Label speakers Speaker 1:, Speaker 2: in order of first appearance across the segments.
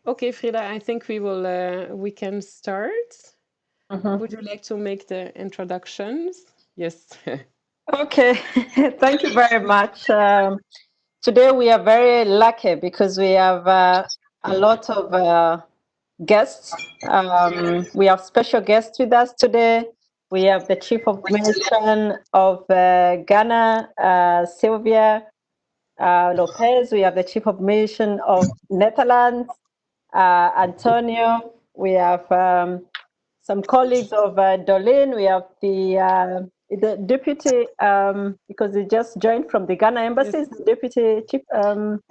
Speaker 1: Okay, Frida, I think we can start. Would you like to make the introductions? Yes.
Speaker 2: Okay, thank you very much. Today we are very lucky because we have a lot of guests. We have special guests with us today. We have the Chief of Mission of Ghana, Sylvia Lopez. We have the Chief of Mission of Netherlands, Antonio. We have some colleagues of Dolin. We have the deputy, because he just joined from the Ghana embassy, yes. The deputy chief.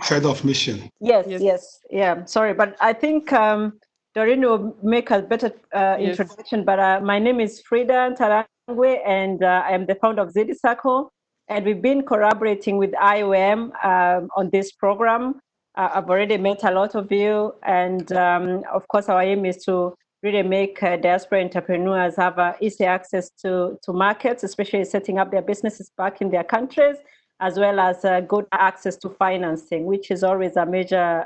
Speaker 3: Head of mission.
Speaker 2: Yes. Yeah, sorry, but I think Doreen will make a better introduction. But my name is Frida Tarangwe, and I am the founder of Zedi Circle. And we've been collaborating with IOM on this program. I've already met a lot of you. And of course, our aim is to really make diaspora entrepreneurs have easy access to markets, especially setting up their businesses back in their countries, as well as good access to financing, which is always a major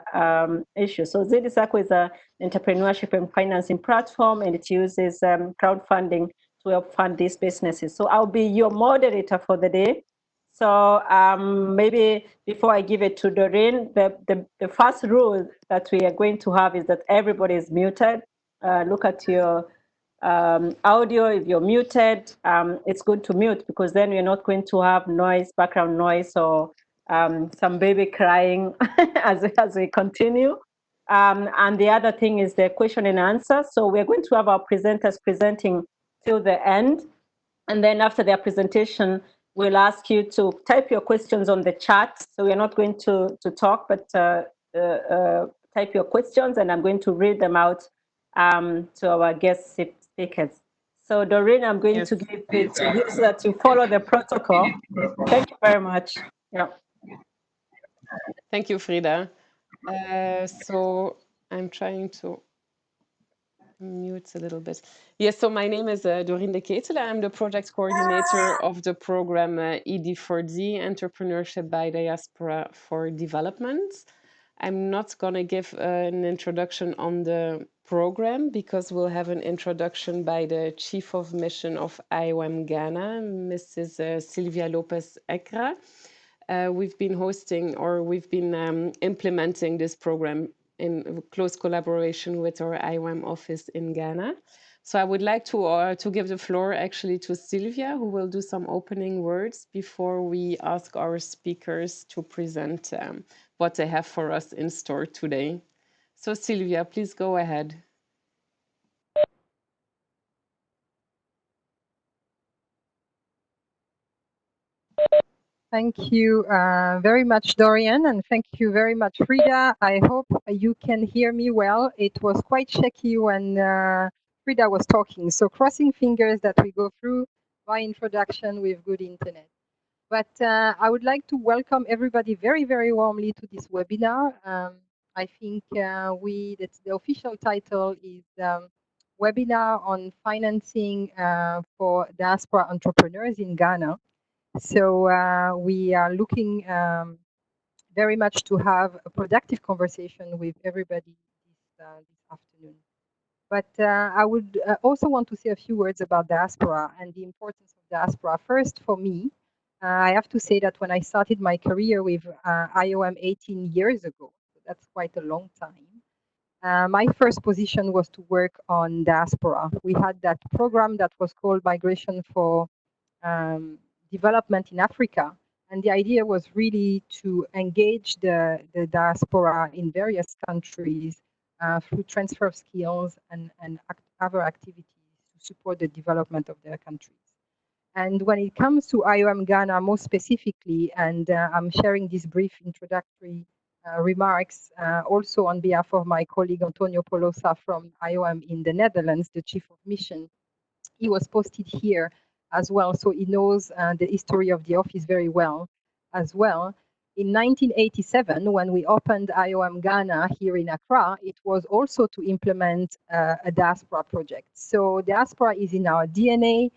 Speaker 2: issue. So Zedi Circle is an entrepreneurship and financing platform, and it uses crowdfunding to help fund these businesses. So I'll be your moderator for the day. So maybe before I give it to Doreen, the first rule that we are going to have is that everybody is muted. Look at your audio. If you're muted, it's good to mute, because then we're not going to have noise, background noise, or some baby crying as we continue. And the other thing is the question and answer. So we're going to have our presenters presenting till the end. And then after their presentation, we'll ask you to type your questions on the chat. So we're not going to talk, but type your questions, and I'm going to read them out to our guest speakers. So Doreen, I'm going to give it to you so that you follow the protocol. Thank you very much. Yeah.
Speaker 1: Thank you, Frida. So I'm trying to mute a little bit. Yes, so my name is Doreen de Ketele. I'm the project coordinator of the program ED4D, Entrepreneurship by Diaspora for Development. I'm not going to give an introduction on the program, because we'll have an introduction by the Chief of Mission of IOM Ghana, Mrs. Sylvia Lopez Ekra. We've been hosting, or we've been implementing this program in close collaboration with our IOM office in Ghana. So I would like to give the floor actually to Sylvia, who will do some opening words before we ask our speakers to present what they have for us in store today. So Sylvia, please go ahead.
Speaker 4: Thank you very much, Dorian, and thank you very much, Frida. I hope you can hear me well. It was quite shaky when Frida was talking, so crossing fingers that we go through my introduction with good internet. But I would like to welcome everybody very, very warmly to this webinar. I think the official title is Webinar on Financing for Diaspora Entrepreneurs in Ghana. So we are looking very much to have a productive conversation with everybody this afternoon. But I would also want to say a few words about diaspora and the importance of diaspora. First, for me, I have to say that when I started my career with IOM 18 years ago, so that's quite a long time, my first position was to work on diaspora. We had that program that was called Migration for Development in Africa. And the idea was really to engage the diaspora in various countries through transfer of skills and other activities to support the development of their countries. And when it comes to IOM Ghana more specifically, and I'm sharing this brief introductory remarks also on behalf of my colleague Antonio Polosa from IOM in the Netherlands, the Chief of Mission. He was posted here as well, so he knows the history of the office very well as well. in 1987, when we opened IOM Ghana here in Accra, it was also to implement a diaspora project. So diaspora is in our DNA.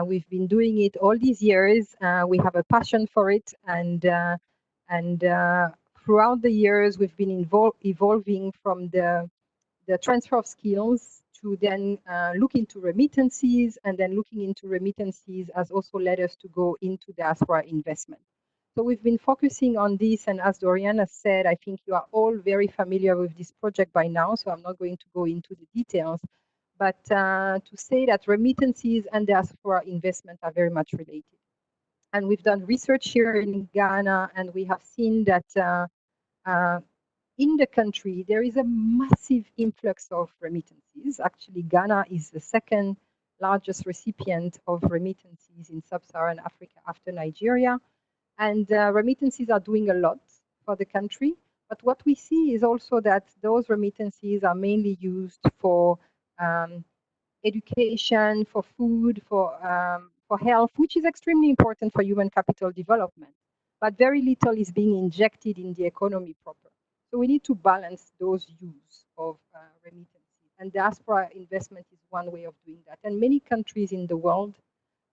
Speaker 4: We've been doing it all these years. We have a passion for it, and throughout the years, we've been evolving from the transfer of skills to then look into remittances, and then looking into remittances has also led us to go into diaspora investment. So we've been focusing on this, and as Doriana said, I think you are all very familiar with this project by now, so I'm not going to go into the details. But to say that remittances and diaspora investment are very much related. And we've done research here in Ghana, and we have seen that in the country, there is a massive influx of remittances. Actually, Ghana is the second largest recipient of remittances in sub-Saharan Africa after Nigeria. And remittances are doing a lot for the country. But what we see is also that those remittances are mainly used for education, for food, for health, which is extremely important for human capital development. But very little is being injected in the economy proper. So we need to balance those use of remittances. And diaspora investment is one way of doing that. And many countries in the world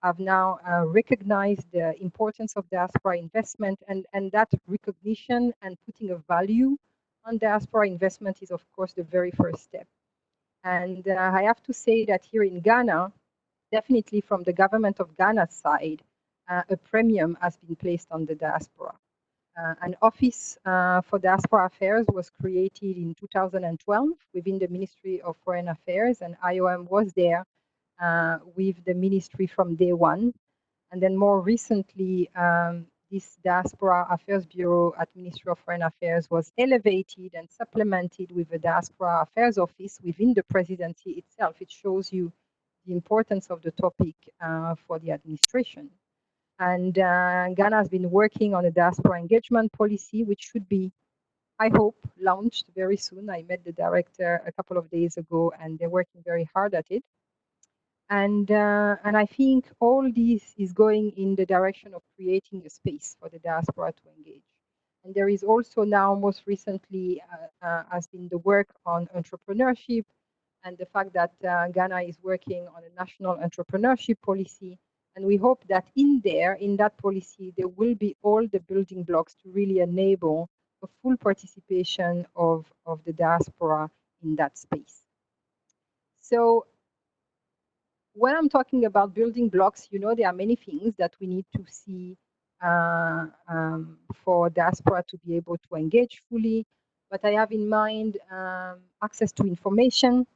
Speaker 4: have now recognized the importance of diaspora investment, and that recognition and putting a value on diaspora investment is, of course, the very first step. And I have to say that here in Ghana, definitely from the government of Ghana's side, a premium has been placed on the diaspora. An office for diaspora affairs was created in 2012 within the Ministry of Foreign Affairs, and IOM was there with the ministry from day one. And then more recently, this Diaspora Affairs Bureau at Ministry of Foreign Affairs was elevated and supplemented with a Diaspora Affairs Office within the presidency itself. It shows you the importance of the topic for the administration. And Ghana has been working on a diaspora engagement policy, which should be, I hope, launched very soon. I met the director a couple of days ago, and they're working very hard at it. And I think all this is going in the direction of creating a space for the diaspora to engage. And there is also now, most recently, has been the work on entrepreneurship, and the fact that Ghana is working on a national entrepreneurship policy. And we hope that in that policy, there will be all the building blocks to really enable a full participation of the diaspora in that space. So when I'm talking about building blocks, you know, there are many things that we need to see for diaspora to be able to engage fully. But I have in mind access to information,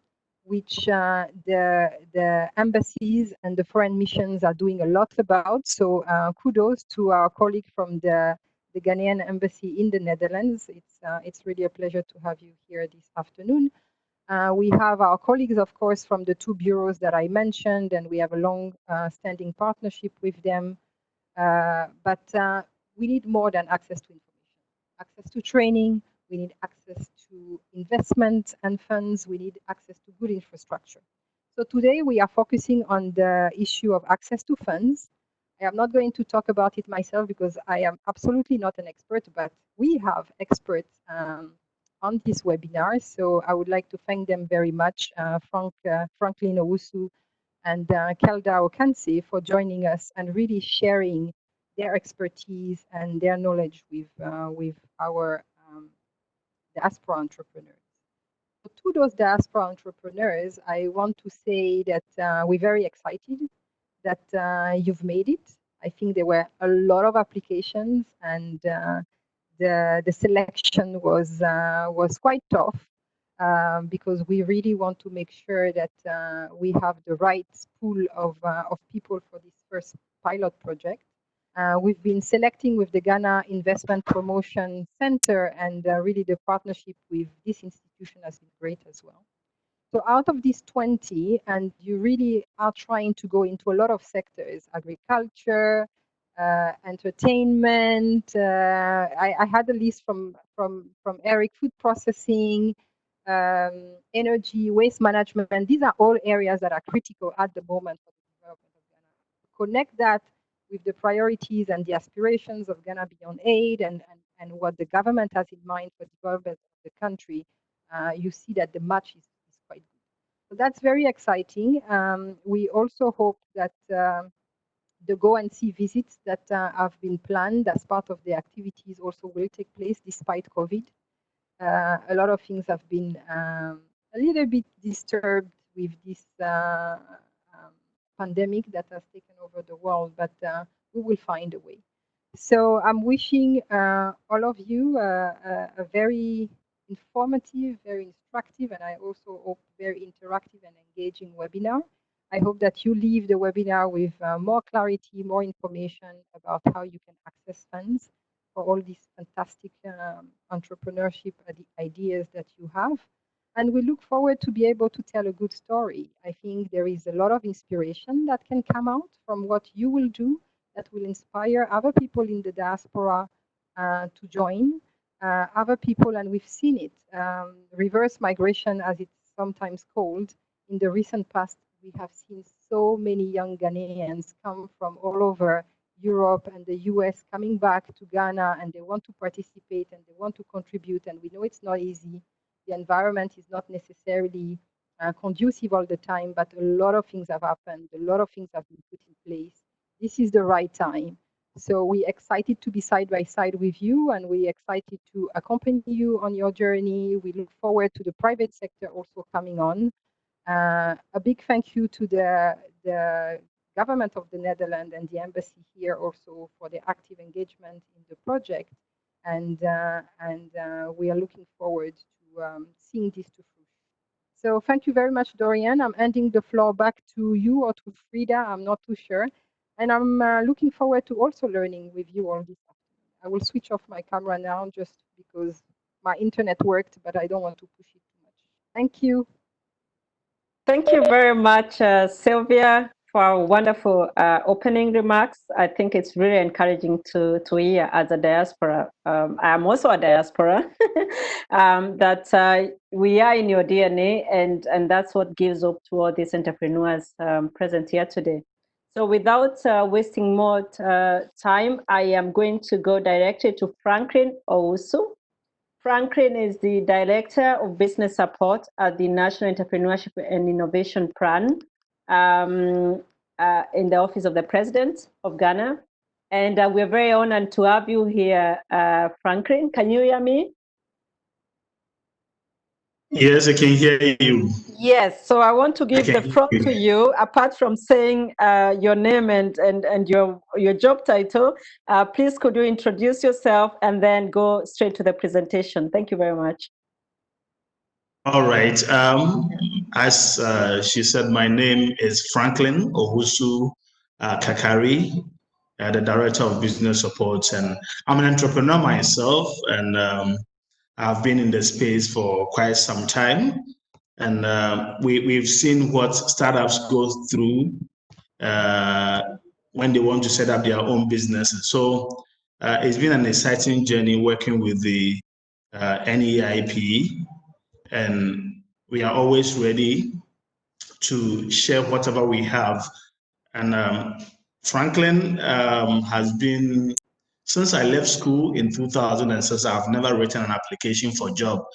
Speaker 4: which the embassies and the foreign missions are doing a lot about. So kudos to our colleague from the Ghanaian embassy in the Netherlands. It's really a pleasure to have you here this afternoon. We have our colleagues, of course, from the two bureaus that I mentioned, and we have a long-standing partnership with them. But we need more than access to information, access to training. We need access to investment and funds. We need access to good infrastructure. So today we are focusing on the issue of access to funds. I am not going to talk about it myself because I am absolutely not an expert, but we have experts on this webinar. So I would like to thank them very much, Franklin Owusu and Kelda Okansi, for joining us and really sharing their expertise and their knowledge with our diaspora entrepreneurs. So to those diaspora entrepreneurs, I want to say that we're very excited that you've made it. I think there were a lot of applications, and the selection was quite tough because we really want to make sure that we have the right pool of people for this first pilot project. We've been selecting with the Ghana Investment Promotion Center, and really the partnership with this institution has been great as well. So out of these 20, and you really are trying to go into a lot of sectors, agriculture, entertainment. I had a list from Eric, food processing, energy, waste management. These are all areas that are critical at the moment for the development of Ghana. Connect that with the priorities and the aspirations of Ghana Beyond Aid and what the government has in mind for development of the country, you see that the match is quite good. So that's very exciting. We also hope that the go and see visits that have been planned as part of the activities also will take place despite COVID. A lot of things have been a little bit disturbed with this pandemic that has taken over the world, but we will find a way. So I'm wishing all of you a very informative, very instructive, and I also hope very interactive and engaging webinar. I hope that you leave the webinar with more clarity, more information about how you can access funds for all these fantastic entrepreneurship ideas that you have. And we look forward to be able to tell a good story. I think there is a lot of inspiration that can come out from what you will do that will inspire other people in the diaspora to join, other people, and we've seen it, reverse migration as it's sometimes called. In the recent past, we have seen so many young Ghanaians come from all over Europe and the US coming back to Ghana, and they want to participate and they want to contribute, and we know it's not easy. The environment is not necessarily conducive all the time, but a lot of things have happened, a lot of things have been put in place. This is the right time. So we're excited to be side by side with you, and we're excited to accompany you on your journey. We look forward to the private sector also coming on. A big thank you to the government of the Netherlands and the embassy here also for the active engagement in the project. And we are looking forward to seeing this to fruition. So thank you very much, Dorian. I'm handing the floor back to you or to Frida, I'm not too sure. And I'm looking forward to also learning with you all this afternoon. I will switch off my camera now just because my internet worked, but I don't want to push it too much. Thank you.
Speaker 2: Thank you very much, Sylvia, for wonderful opening remarks. I think it's really encouraging to hear as a diaspora. I'm also a diaspora, that we are in your DNA, and that's what gives hope to all these entrepreneurs present here today. So without wasting more time, I am going to go directly to Franklin Owusu. Franklin is the Director of Business Support at the National Entrepreneurship and Innovation Plan in the Office of the President of Ghana. And we're very honored to have you here, Franklin. Can you hear me?
Speaker 3: Yes, I can hear you.
Speaker 2: Yes, so I want to give the floor to you. Apart from saying your name and your job title, please could you introduce yourself and then go straight to the presentation. Thank you very much.
Speaker 3: All right. As she said, my name is Franklin Owusu Kakari, the Director of Business Support, and I'm an entrepreneur myself, and I've been in the space for quite some time. And we've seen what startups go through when they want to set up their own business. And so it's been an exciting journey working with the NEIP, and we are always ready to share whatever we have. And Franklin has been, since I left school in 2006, I've never written an application for a job.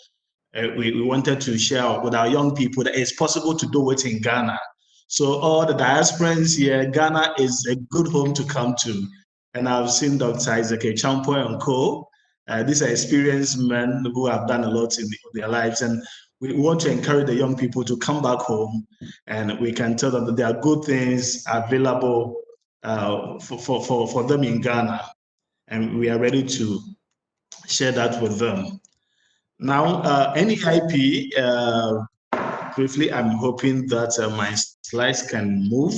Speaker 3: We wanted to share with our young people that it's possible to do it in Ghana. So all the diasporans here, Ghana is a good home to come to. And I've seen Dr. Isaac Champo and co. These are experienced men who have done a lot in their lives. And we want to encourage the young people to come back home, and we can tell them that there are good things available for them in Ghana. And we are ready to share that with them. Now, NEIP, briefly, I'm hoping that my slides can move.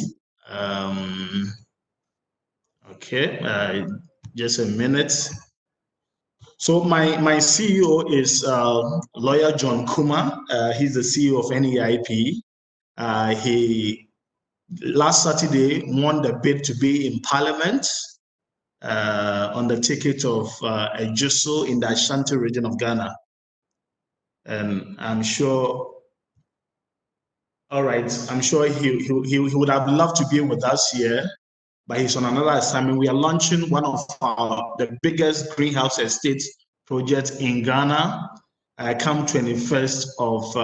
Speaker 3: Okay, just a minute. So my CEO is lawyer John Kuma. He's the CEO of NEIP. He last Saturday won the bid to be in Parliament on the ticket of Ejuso in the Ashanti region of Ghana. And I'm sure, all right, I'm sure he would have loved to be with us here, but he's on another assignment. We are launching one of the biggest greenhouse estate projects in Ghana come 21st of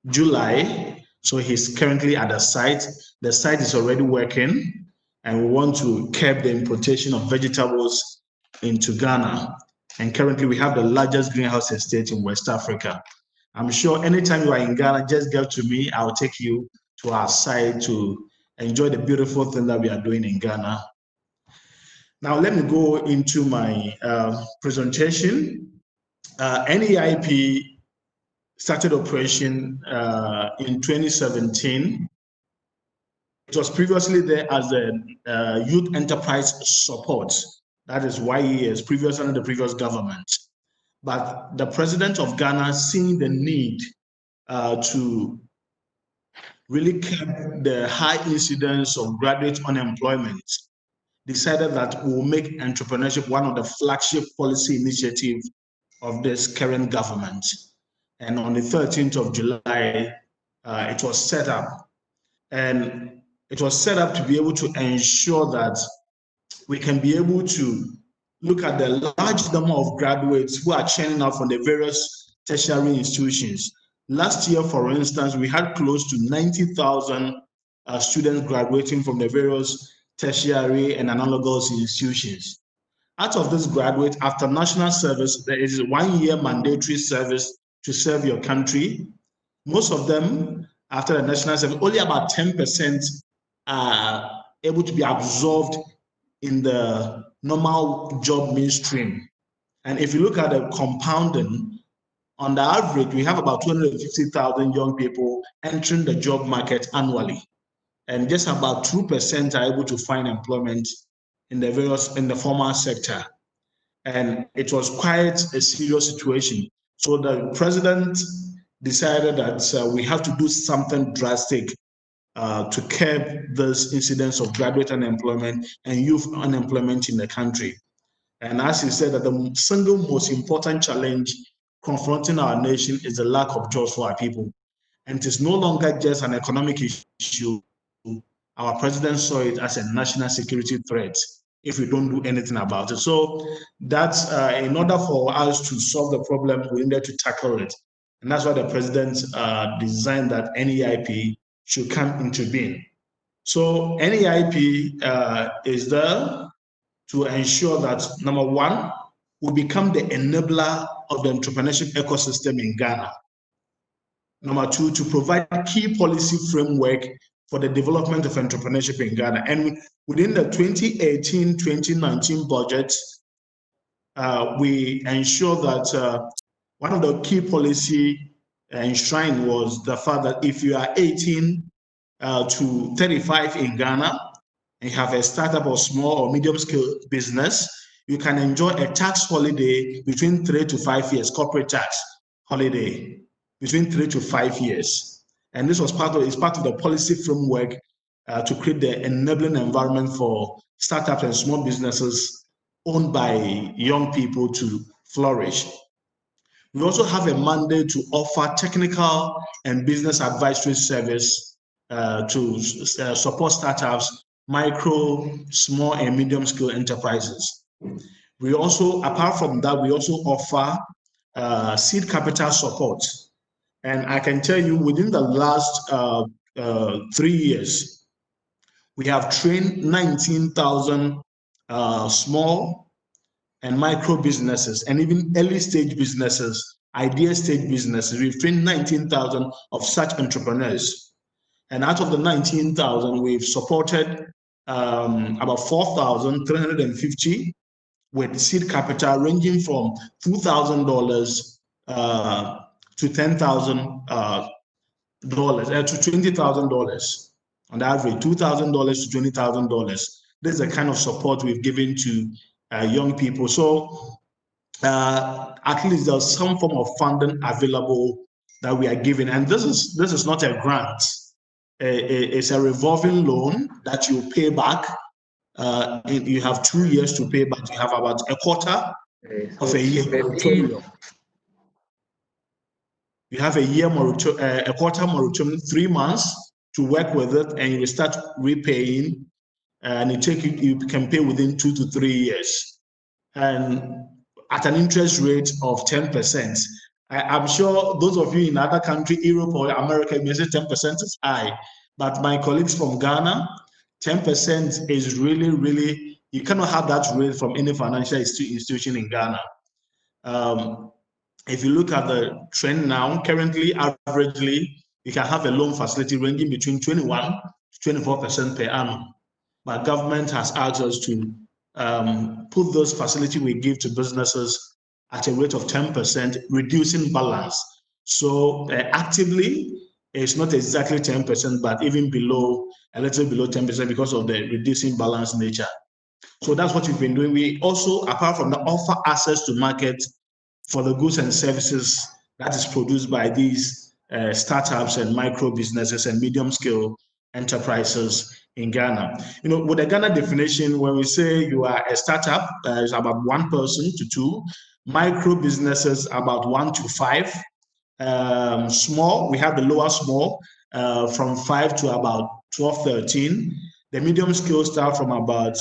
Speaker 3: July. So he's currently at the site. The site is already working, and we want to curb the importation of vegetables into Ghana. And currently we have the largest greenhouse estate in West Africa. I'm sure anytime you are in Ghana, just get to me. I'll take you to our site to enjoy the beautiful thing that we are doing in Ghana. Now, let me go into my presentation. NEIP started operation in 2017. It was previously there as a youth enterprise support. That is YES, previous under the previous government. But the president of Ghana, seeing the need to really curb the high incidence of graduate unemployment, decided that we will make entrepreneurship one of the flagship policy initiatives of this current government. And on the 13th of July, it was set up. And it was set up to be able to ensure that we can be able to look at the large number of graduates who are churning out from the various tertiary institutions. Last year, for instance, we had close to 90,000 students graduating from the various tertiary and analogous institutions. Out of this graduate, after national service, there is a 1 year mandatory service to serve your country. Most of them, after the national service, only about 10% are able to be absorbed in the normal job mainstream. And if you look at the compounding, on the average, we have about 250,000 young people entering the job market annually. And just about 2% are able to find employment in the formal sector. And it was quite a serious situation. So the president decided that we have to do something drastic to curb this incidence of graduate unemployment and youth unemployment in the country. And as he said, that the single most important challenge confronting our nation is the lack of jobs for our people. And it is no longer just an economic issue. Our president saw it as a national security threat if we don't do anything about it. So that's in order for us to solve the problem, we needed to tackle it. And that's why the president designed that NEIP should come into being. So NEIP is there to ensure that, number one, we become the enabler of the entrepreneurship ecosystem in Ghana. Number two, to provide key policy framework for the development of entrepreneurship in Ghana. And within the 2018-2019 budget, we ensure that one of the key policy enshrined was the fact that if you are 18 to 35 in Ghana, and you have a startup or small or medium scale business, you can enjoy a tax holiday between 3 to 5 years, corporate tax holiday between 3 to 5 years. And this was part of the policy framework to create the enabling environment for startups and small businesses owned by young people to flourish. We also have a mandate to offer technical and business advisory service to support startups, micro, small, and medium scale enterprises. We also, apart from that, we also offer seed capital support. And I can tell you within the last 3 years, we have trained 19,000 small and micro businesses and even early stage businesses, idea stage businesses. We've trained 19,000 of such entrepreneurs. And out of the 19,000, we've supported about 4,350 with seed capital ranging from $2,000 to $10,000 to $20,000 on average, $2,000 to $20,000. This is the kind of support we've given to young people. So at least there's some form of funding available that we are giving, and this is not a grant. It's a revolving loan that you pay back. You have 2 years to pay back. You have about a quarter of a year moratorium. You have a quarter moratorium, 3 months to work with it, and you will start repaying, and you can pay within 2 to 3 years, and at an interest rate of 10%. I'm sure those of you in other countries, Europe or America, may say 10% is high, but my colleagues from Ghana, 10% is really, really, you cannot have that rate from any financial institution in Ghana. If you look at the trend now, currently, averagely, you can have a loan facility ranging between 21 to 24% per annum. But government has asked us to put those facilities we give to businesses at a rate of 10%, reducing balance. So actively, it's not exactly 10%, but even below, a little below 10% because of the reducing balance nature. So that's what we've been doing. We also, apart from that, offer access to market for the goods and services that is produced by these startups and micro businesses and medium scale enterprises in Ghana. You know, with the Ghana definition, when we say you are a startup, it's about 1 person to 2, micro businesses about 1 to 5, small, we have the lower small from 5 to about 12, 13. The medium scale start from about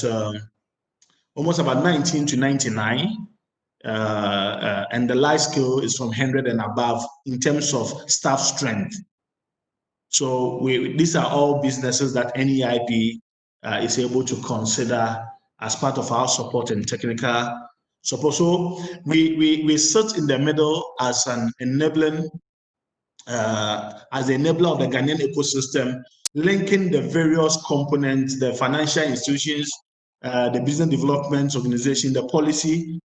Speaker 3: almost about 19 to 99. And the large scale is from 100 and above in terms of staff strength. So these are all businesses that NEIP is able to consider as part of our support and technical support. So we sit in the middle as an enabling, as the enabler of the Ghanaian ecosystem, linking the various components, the financial institutions, the business development organization, the policy,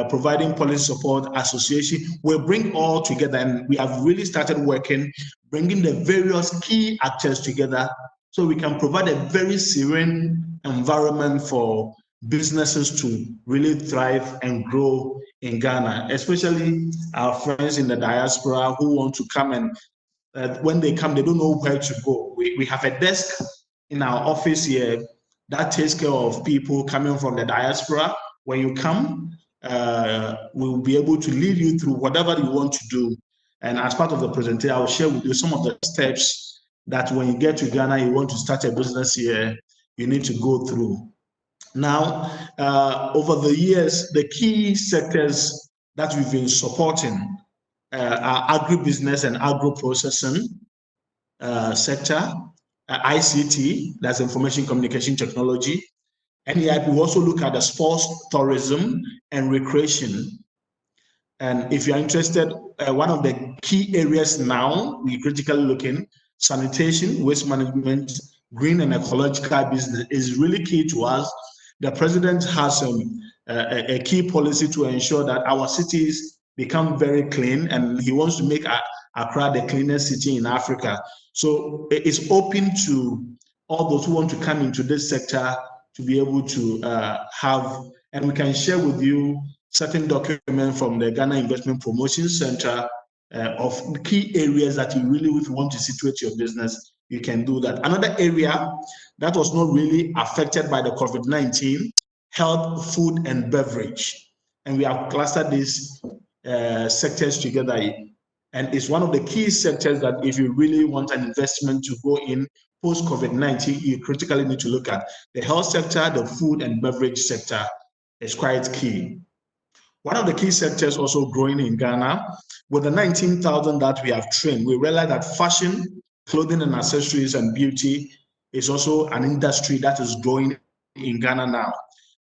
Speaker 3: providing policy support, association. We'll bring all together, and we have really started working, bringing the various key actors together so we can provide a very serene environment for businesses to really thrive and grow in Ghana, especially our friends in the diaspora who want to come and when they come, they don't know where to go. We have a desk in our office here that takes care of people coming from the diaspora. When you come, we'll be able to lead you through whatever you want to do. And as part of the presentation, I'll share with you some of the steps that when you get to Ghana, you want to start a business here, you need to go through. Now, over the years, the key sectors that we've been supporting are agribusiness and agro-processing sector, ICT, that's information communication technology. NEIP will also look at the sports, tourism, and recreation. And if you're interested, one of the key areas now we're critically looking, sanitation, waste management, green and ecological business is really key to us. The president has a key policy to ensure that our cities become very clean, and he wants to make Accra the cleanest city in Africa. So it's open to all those who want to come into this sector to be able to have, and we can share with you certain documents from the Ghana Investment Promotion Center of key areas that you really, if you want to situate your business, you can do that. Another area that was not really affected by the COVID-19, health, food, and beverage. And we have clustered these sectors together. And it's one of the key sectors that if you really want an investment to go in post-COVID-19, you critically need to look at. The health sector, the food and beverage sector is quite key. One of the key sectors also growing in Ghana, with the 19,000 that we have trained, we realize that fashion, clothing and accessories and beauty is also an industry that is growing in Ghana now.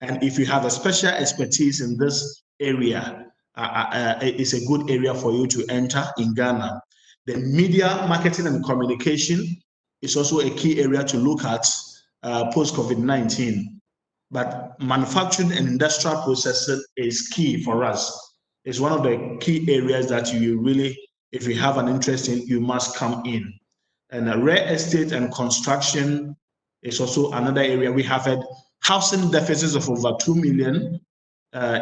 Speaker 3: And if you have a special expertise in this area, it's a good area for you to enter in Ghana. The media, marketing and communication is also a key area to look at post-COVID-19. But manufacturing and industrial processing is key for us. It's one of the key areas that you really, if you have an interest in, you must come in. And real estate and construction is also another area. We have had housing deficits of over 2 million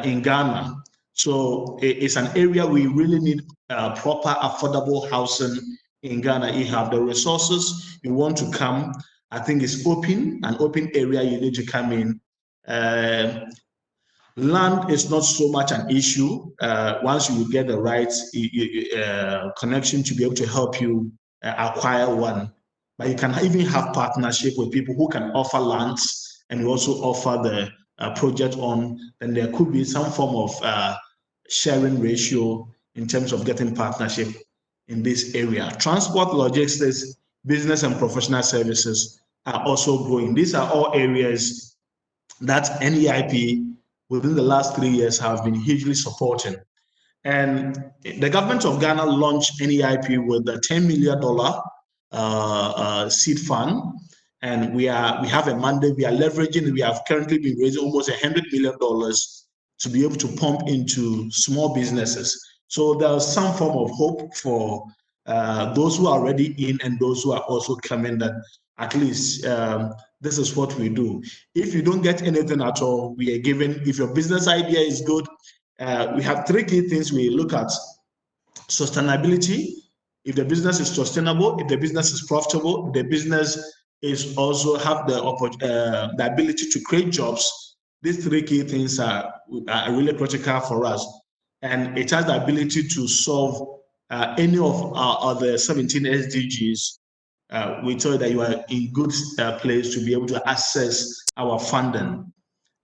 Speaker 3: in Ghana. So it's an area we really need proper affordable housing in Ghana. You have the resources, you want to come, I think it's open, an open area you need to come in. Land is not so much an issue once you get the right connection to be able to help you acquire one. but you can even have partnership with people who can offer lands and you also offer the project on. Then there could be some form of sharing ratio in terms of getting partnership in this area. Transport, logistics, business and professional services are also growing. These are all areas that NEIP within the last 3 years have been hugely supporting. And the government of Ghana launched NEIP with a $10 million seed fund. And we have a mandate, we are leveraging, we have currently been raising almost $100 million to be able to pump into small businesses. So there's some form of hope for those who are already in and those who are also coming, that at least this is what we do. If you don't get anything at all, we are given, if your business idea is good, we have 3 key things we look at: sustainability, if the business is sustainable, if the business is profitable, if the business is also have the ability to create jobs. These 3 key things are really critical for us, and it has the ability to solve any of the 17 SDGs. We tell you that you are in good place to be able to access our funding,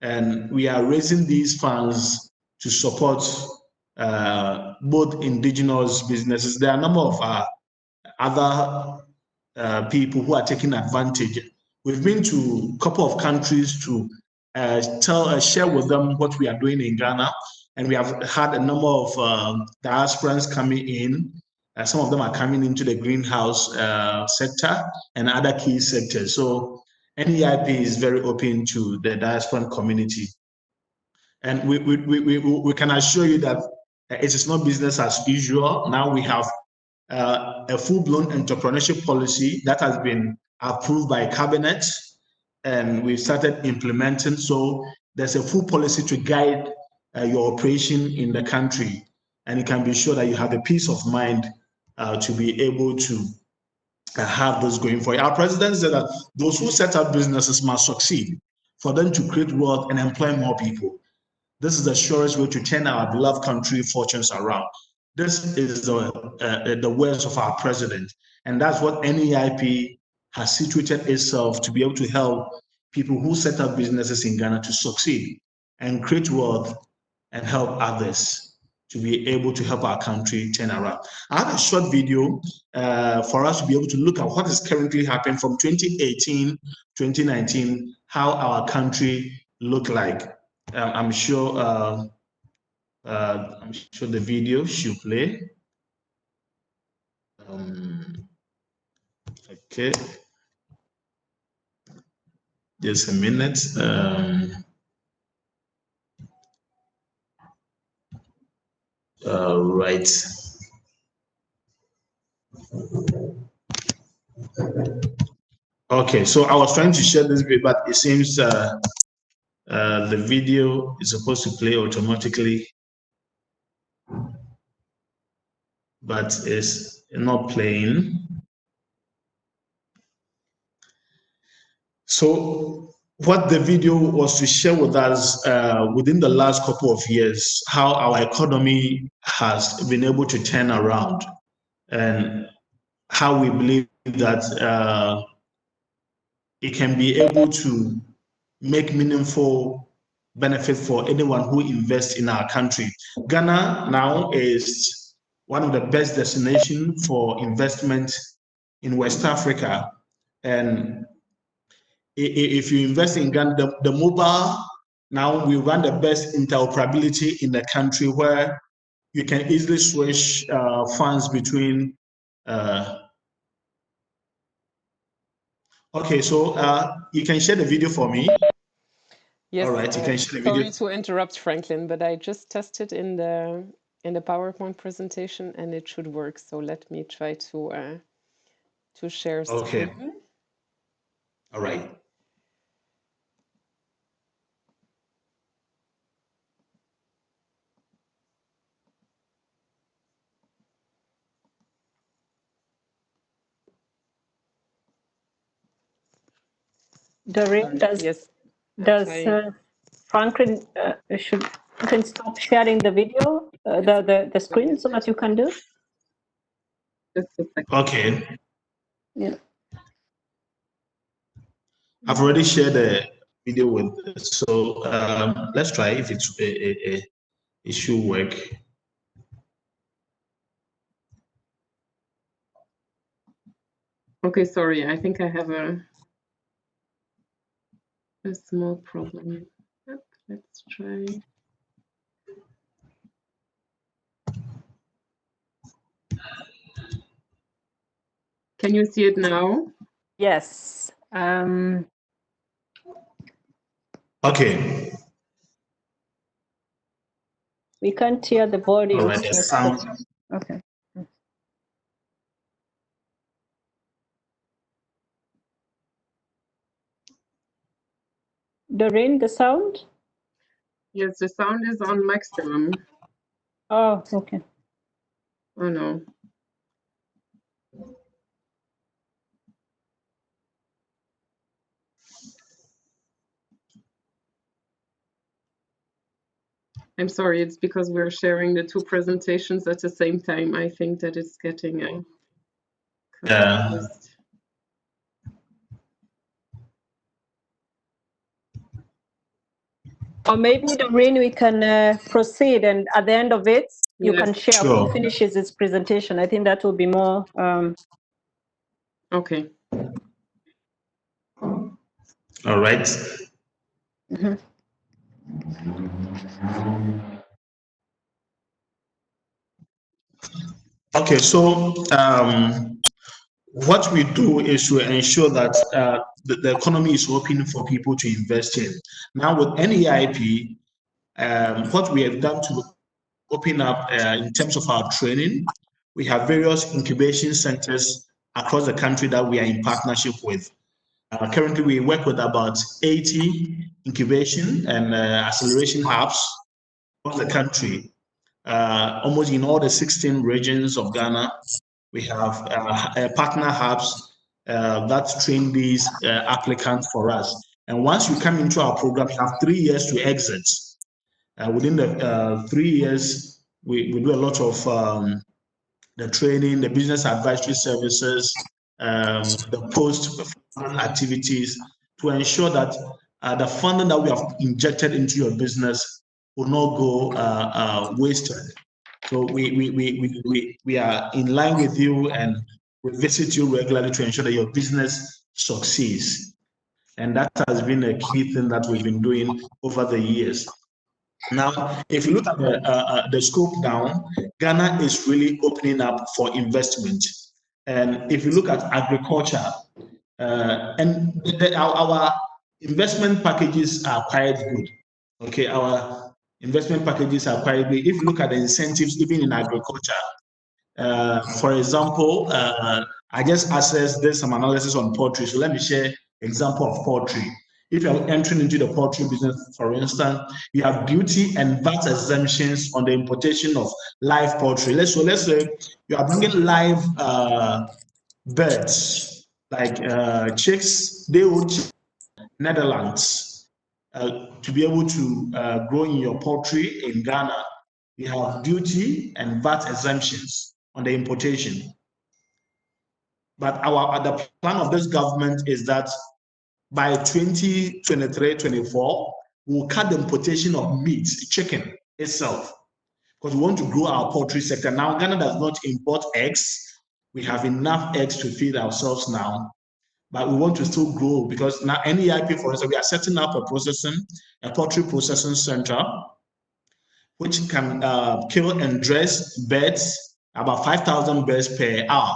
Speaker 3: and we are raising these funds to support both indigenous businesses. There are a number of other people who are taking advantage. We've been to a couple of countries to share with them what we are doing in Ghana, and we have had a number of diasporans coming in. Some of them are coming into the greenhouse sector and other key sectors. So NEIP is very open to the diasporan community. And we can assure you that it is not business as usual. Now we have a full-blown entrepreneurship policy that has been approved by cabinet, and we've started implementing. So there's a full policy to guide your operation in the country, and you can be sure that you have the peace of mind to be able to have this going for you. Our president said that those who set up businesses must succeed for them to create wealth and employ more people. This is the surest way to turn our beloved country fortunes around. This is the words of our president. And that's what NEIP has situated itself to be able to help people who set up businesses in Ghana to succeed and create wealth and help others to be able to help our country turn around. I have a short video for us to be able to look at what is currently happening from 2018, 2019, how our country looked like. I'm sure the video should play. Okay, just a minute. Right. Okay, so I was trying to share this video, but it seems the video is supposed to play automatically, but it's not playing. So what the video was to share with us within the last couple of years, how our economy has been able to turn around, and how we believe that it can be able to make meaningful benefit for anyone who invests in our country. Ghana now is one of the best destinations for investment in West Africa. And if you invest in Ghana, the mobile, now we run the best interoperability in the country, where you can easily switch funds between. Okay, so you can share the video for me.
Speaker 1: Yes.
Speaker 3: All right, you can share the video.
Speaker 1: Sorry to interrupt, Franklin, but I just tested in the PowerPoint presentation and it should work. So let me try to share screen.
Speaker 3: Okay. All right.
Speaker 2: Doreen,
Speaker 1: Yes.
Speaker 2: does Franklin should Franklin stop sharing the video, the screen, so that you can do?
Speaker 3: Okay.
Speaker 2: Yeah.
Speaker 3: I've already shared a video with, so let's try if it should work.
Speaker 1: Okay, sorry, I think I have a small problem. Yep, let's try. Can you see it now?
Speaker 2: Yes.
Speaker 3: Okay.
Speaker 2: We can't hear the body.
Speaker 3: All right, the sound.
Speaker 2: Okay. Doreen, the sound?
Speaker 1: Yes, the sound is on maximum.
Speaker 2: Oh, okay.
Speaker 1: Oh no. I'm sorry, it's because we're sharing the two presentations at the same time. I think that it's getting confused.
Speaker 2: Or maybe, Doreen, we can proceed, and at the end of it, you can share who finishes this presentation. I think that will be more.
Speaker 1: Okay.
Speaker 3: All right.
Speaker 2: Mm-hmm.
Speaker 3: Okay, so what we do is to ensure that the economy is open for people to invest in. Now, with NEIP, what we have done to open up in terms of our training, we have various incubation centers across the country that we are in partnership with. Currently, we work with about 80 incubation and acceleration hubs across the country, almost in all the 16 regions of Ghana. We have partner hubs that train these applicants for us. And once you come into our program, you have 3 years to exit. Within the 3 years, we do a lot of the training, the business advisory services, the post activities to ensure that the funding that we have injected into your business will not go wasted. So we are in line with you, and we visit you regularly to ensure that your business succeeds. And that has been a key thing that we've been doing over the years. Now, if you look at the scope down, Ghana is really opening up for investment. And if you look at agriculture, our investment packages are quite good. Okay, our investment packages are quite good. If you look at the incentives, even in agriculture, for example, I just did some analysis on poultry. So let me share example of poultry. If you're entering into the poultry business, for instance, you have duty and VAT exemptions on the importation of live poultry. Let's say you are bringing live birds like chicks, they would Netherlands to be able to grow in your poultry in Ghana. You have duty and VAT exemptions on the importation. But the plan of this government is that by 2023-24, we'll cut the importation of meat, chicken itself, because we want to grow our poultry sector. Now, Ghana does not import eggs. We have enough eggs to feed ourselves now, but we want to still grow because now NEIP, for instance, we are setting up a poultry processing center, which can kill and dress birds, about 5,000 birds per hour.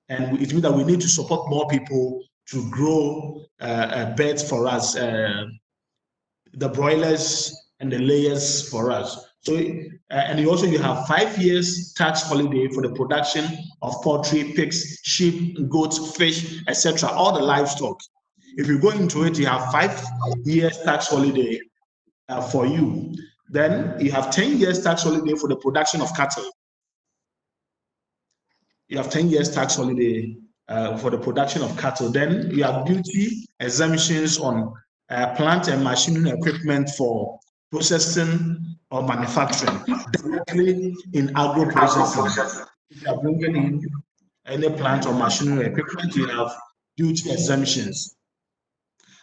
Speaker 3: And it means that we need to support more people to grow birds for us, the broilers and the layers for us. So, and you have 5 years tax holiday for the production of poultry, pigs, sheep, goats, fish, etc., all the livestock. If you go into it, you have 5 years tax holiday for you. Then you have 10 years tax holiday for the production of cattle. You have 10 years tax holiday for the production of cattle. Then you have duty exemptions on plant and machinery equipment for processing or manufacturing directly in agro processing. If you are bringing in any plant or machinery equipment, you have duty exemptions.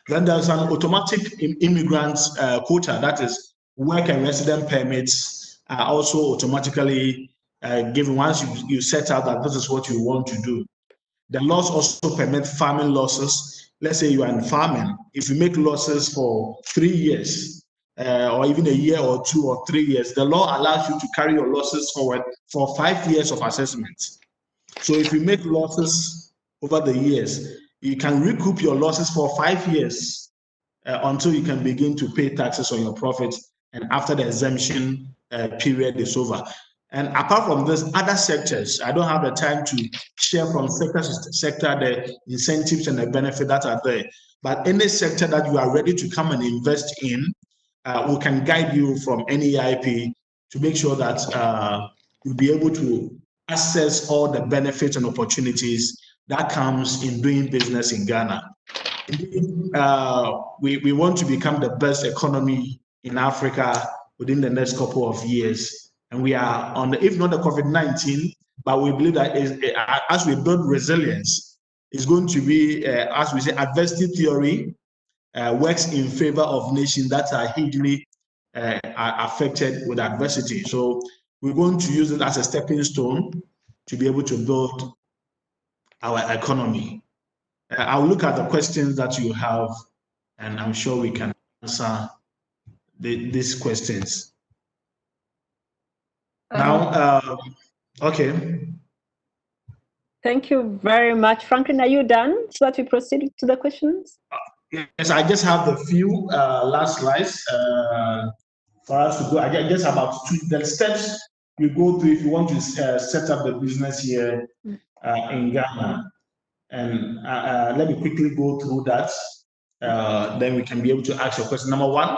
Speaker 3: Then there's an automatic immigrant quota, that is, work and resident permits are also automatically given once you set out that this is what you want to do. The laws also permit farming losses. Let's say you are in farming. If you make losses for 3 years, or even a year or 2 or 3 years, the law allows you to carry your losses forward for 5 years of assessment. So if you make losses over the years, you can recoup your losses for 5 years until you can begin to pay taxes on your profits, and after the exemption period is over. And apart from this, other sectors, I don't have the time to share from sector to sector the incentives and the benefits that are there. But any sector that you are ready to come and invest in, we can guide you from NEIP to make sure that you'll be able to access all the benefits and opportunities that comes in doing business in Ghana. We want to become the best economy in Africa within the next couple of years. And we are on the, if not the COVID-19, but we believe that as we build resilience, it's going to be, as we say, adversity theory works in favor of nations that are hugely are affected with adversity. So we're going to use it as a stepping stone to be able to build our economy. I'll look at the questions that you have, and I'm sure we can answer these questions. Now, okay.
Speaker 2: Thank you very much. Franklin, are you done so that we proceed to the questions?
Speaker 3: Yes, I just have the few last slides for us to go. I guess about the steps you go through if you want to set up the business here in Ghana. And let me quickly go through that. Then we can be able to ask your question. Number one,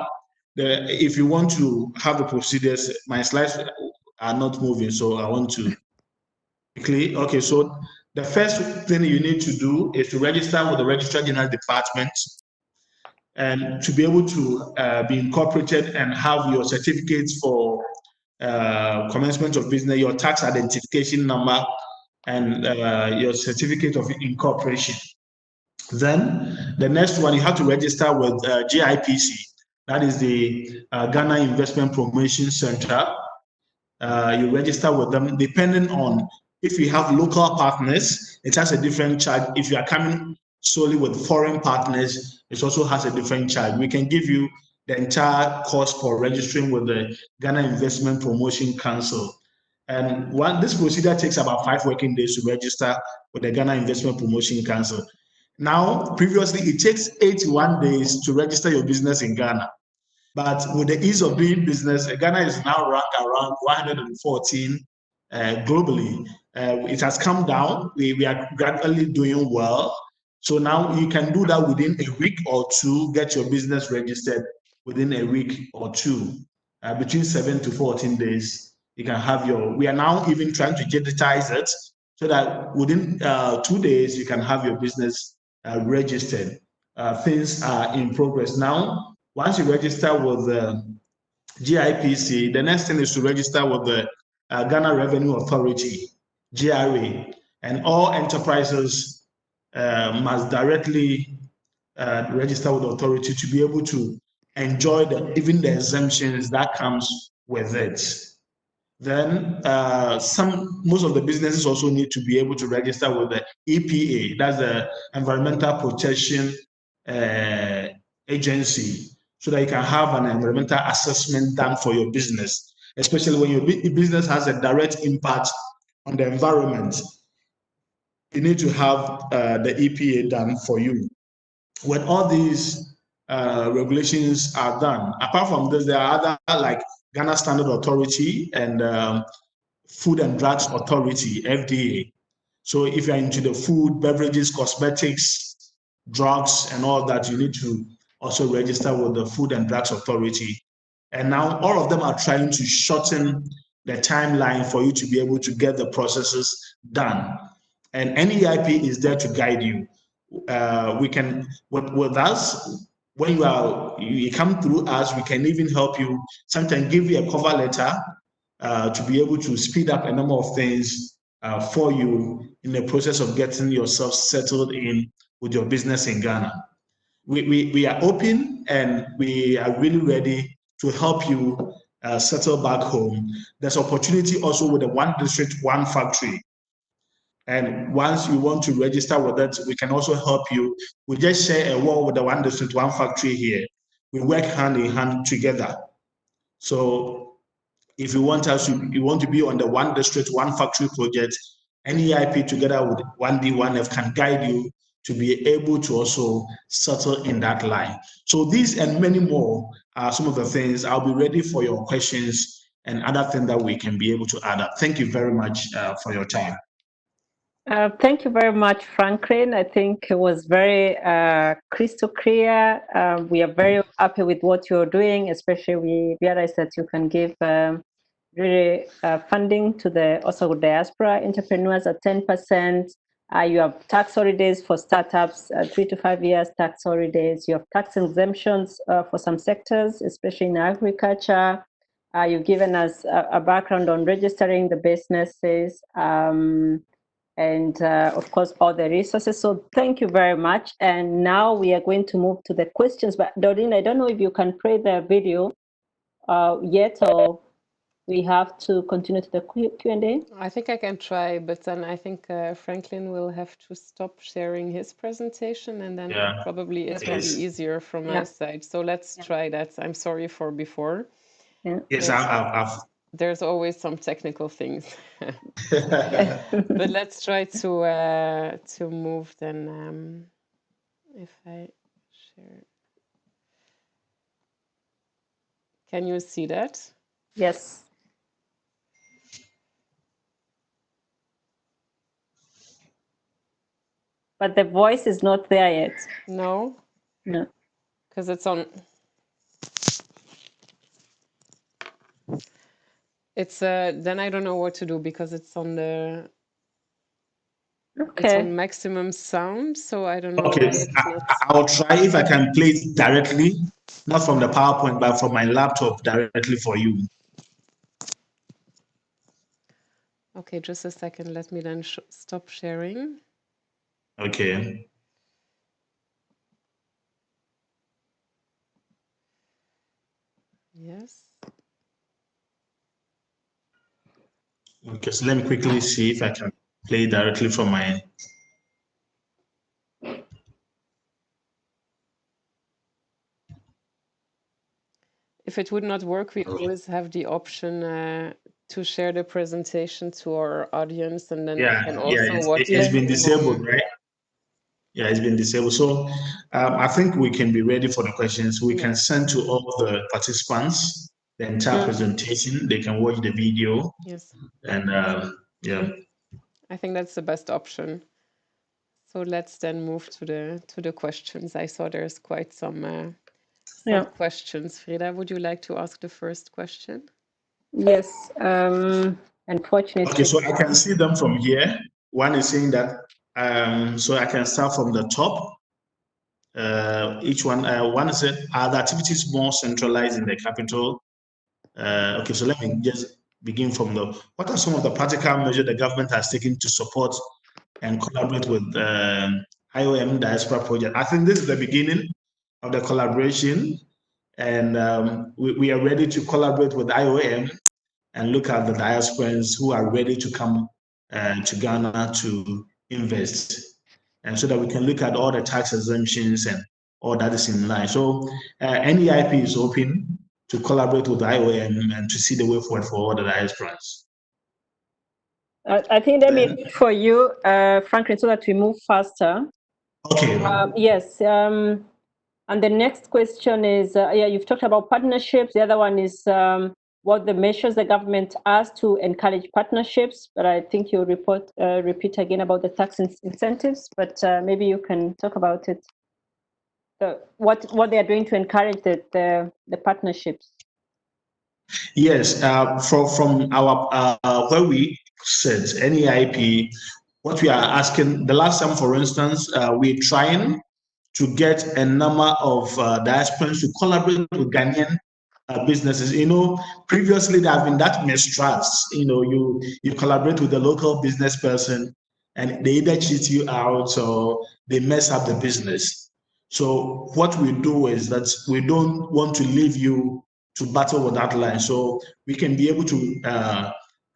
Speaker 3: if you want to have the procedures, my slides are not moving, so I want to quickly. Okay, so the first thing you need to do is to register with the Registrar General Department and to be able to be incorporated and have your certificates for commencement of business, your tax identification number, and your certificate of incorporation. Then the next one, you have to register with GIPC. That is the Ghana Investment Promotion Center. You register with them. Depending on if you have local partners, it has a different charge. If you are coming solely with foreign partners, it also has a different charge. We can give you the entire cost for registering with the Ghana Investment Promotion Council. And this procedure takes about 5 working days to register with the Ghana Investment Promotion Council. Now, previously, it takes 81 days to register your business in Ghana. But with the ease of doing business, Ghana is now ranked around 114 globally. It has come down. We are gradually doing well. So now you can do that within a week or two, get your business registered within a week or two. Between 7 to 14 days, you can have we are now even trying to digitize it so that within 2 days, you can have your business registered. Things are in progress now. Once you register with the GIPC, the next thing is to register with the Ghana Revenue Authority, GRA, and all enterprises must directly register with the authority to be able to enjoy even the exemptions that comes with it. Then most of the businesses also need to be able to register with the EPA, that's the Environmental Protection Agency, so that you can have an environmental assessment done for your business, especially when your business has a direct impact on the environment. You need to have the EPA done for you. When all these regulations are done, apart from this, there are other like Ghana Standard Authority and Food and Drugs Authority, FDA. So if you're into the food, beverages, cosmetics, drugs, and all that, you need to also register with the Food and Drugs Authority. And now all of them are trying to shorten the timeline for you to be able to get the processes done. And NEIP is there to guide you. We can, with us, when you come through us, we can even help you, sometimes give you a cover letter to be able to speed up a number of things for you in the process of getting yourself settled in with your business in Ghana. we are open and we are really ready to help you settle back home. There's opportunity also with the one district, one factory. And once you want to register with it, we can also help you. We just share a wall with the one district, one factory here. We work hand in hand together. So if you want to be on the one district, one factory project, NEIP together with 1D, 1F can guide you to be able to also settle in that line. So these and many more are some of the things. I'll be ready for your questions and other things that we can be able to add up. Thank you very much for your time.
Speaker 2: Thank you very much, Franklin. I think it was very crystal clear. We are very happy with what you're doing, especially we realize that you can give really funding to the also diaspora entrepreneurs at 10%. You have tax holidays for startups, 3 to 5 years tax holidays. You have tax exemptions for some sectors, especially in agriculture. You've given us a background on registering the businesses. And of course, all the resources. So thank you very much. And now we are going to move to the questions. But Doreen, I don't know if you can play the video yet, or we have to continue to the Q&A.
Speaker 1: I think I can try, but then I think Franklin will have to stop sharing his presentation, and then probably it will be easier from my side. So let's try that. I'm sorry for before.
Speaker 3: Yes,
Speaker 1: there's always some technical things. But let's try to move then. If I share, can you see that?
Speaker 2: Yes. But the voice is not there yet.
Speaker 1: No.
Speaker 2: No.
Speaker 1: Because it's on. It's then I don't know what to do because it's on the.
Speaker 2: Okay.
Speaker 1: It's on maximum sound, so I don't know.
Speaker 3: Okay, I'll try if I can play it directly, not from the PowerPoint, but from my laptop directly for you.
Speaker 1: Okay, just a second. Let me then stop sharing.
Speaker 3: Okay.
Speaker 1: Yes.
Speaker 3: Okay, so let me quickly see if I can play directly from my.
Speaker 1: If it would not work, we always have the option to share the presentation to our audience, and then they can also watch it.
Speaker 3: It's been disabled, right? Yeah, it's been disabled. So I think we can be ready for the questions. We can send to all the participants the entire presentation. They can watch the video.
Speaker 1: Yes.
Speaker 3: And
Speaker 1: I think that's the best option. So let's then move to the questions. I saw there's quite some questions. Frida, would you like to ask the first question?
Speaker 2: Yes. Unfortunately.
Speaker 3: Okay, so I can see them from here. One is saying that, so I can start from the top. Each one, one said, are the activities more centralized in the capital? Okay, so let me just begin from what are some of the practical measures the government has taken to support and collaborate with IOM Diaspora Project? I think this is the beginning of the collaboration, and we are ready to collaborate with IOM and look at the diasporans who are ready to come to Ghana to invest, and so that we can look at all the tax exemptions and all that is in line. So NEIP is open to collaborate with IOM and to see the way forward for all the diasporans.
Speaker 2: I think let me read for you, Franklin, so that we move faster.
Speaker 3: Okay.
Speaker 2: Yes. And the next question is, you've talked about partnerships. The other one is what the measures the government has to encourage partnerships. But I think you'll repeat again about the tax incentives. But maybe you can talk about it. What they are doing to encourage the partnerships.
Speaker 3: Yes, from our where we said NEIP, what we are asking, the last time, for instance, we're trying to get a number of diasporans to collaborate with Ghanaian businesses. You know, previously there have been that mistrust. You know, you collaborate with the local business person and they either cheat you out or they mess up the business. So what we do is that we don't want to leave you to battle with that line. So we can be able to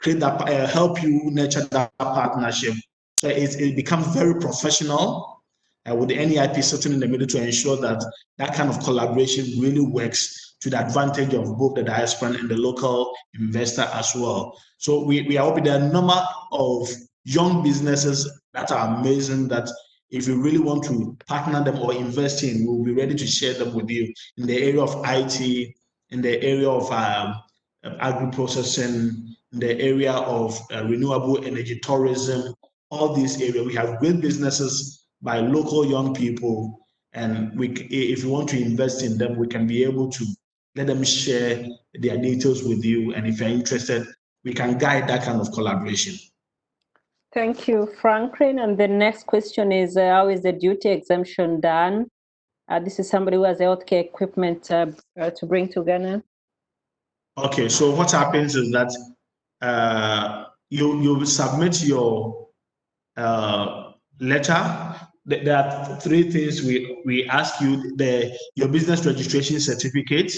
Speaker 3: create that, help you nurture that partnership. So it becomes very professional with the NEIP sitting in the middle to ensure that that kind of collaboration really works to the advantage of both the diaspora and the local investor as well. So we are hoping there are a number of young businesses that are amazing that if you really want to partner them or invest in, we'll be ready to share them with you in the area of IT, in the area of agri-processing, in the area of renewable energy, tourism, all these areas. We have great businesses by local young people, and if you want to invest in them, we can be able to let them share their details with you. And if you're interested, we can guide that kind of collaboration.
Speaker 2: Thank you, Franklin. And the next question is, how is the duty exemption done? This is somebody who has healthcare equipment to bring to Ghana.
Speaker 3: Okay, so what happens is that you submit your letter. There are three things we ask you: your business registration certificate.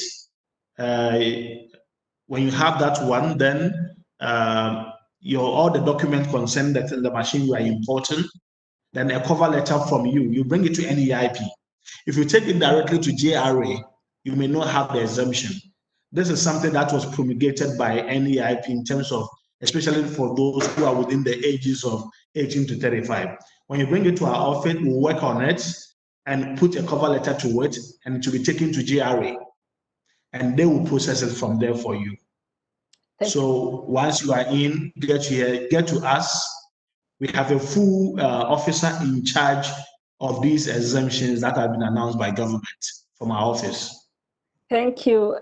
Speaker 3: When you have that one, then all the document concern that the machine you are importing, then a cover letter from you. You bring it to NEIP. If you take it directly to JRA, you may not have the exemption. This is something that was promulgated by NEIP in terms of, especially for those who are within the ages of 18 to 35. When you bring it to our office, we'll work on it and put a cover letter to it, and it will be taken to JRA, and they will process it from there for you. So once you are in, get to us. We have a full officer in charge of these exemptions that have been announced by government from our office.
Speaker 2: Thank you,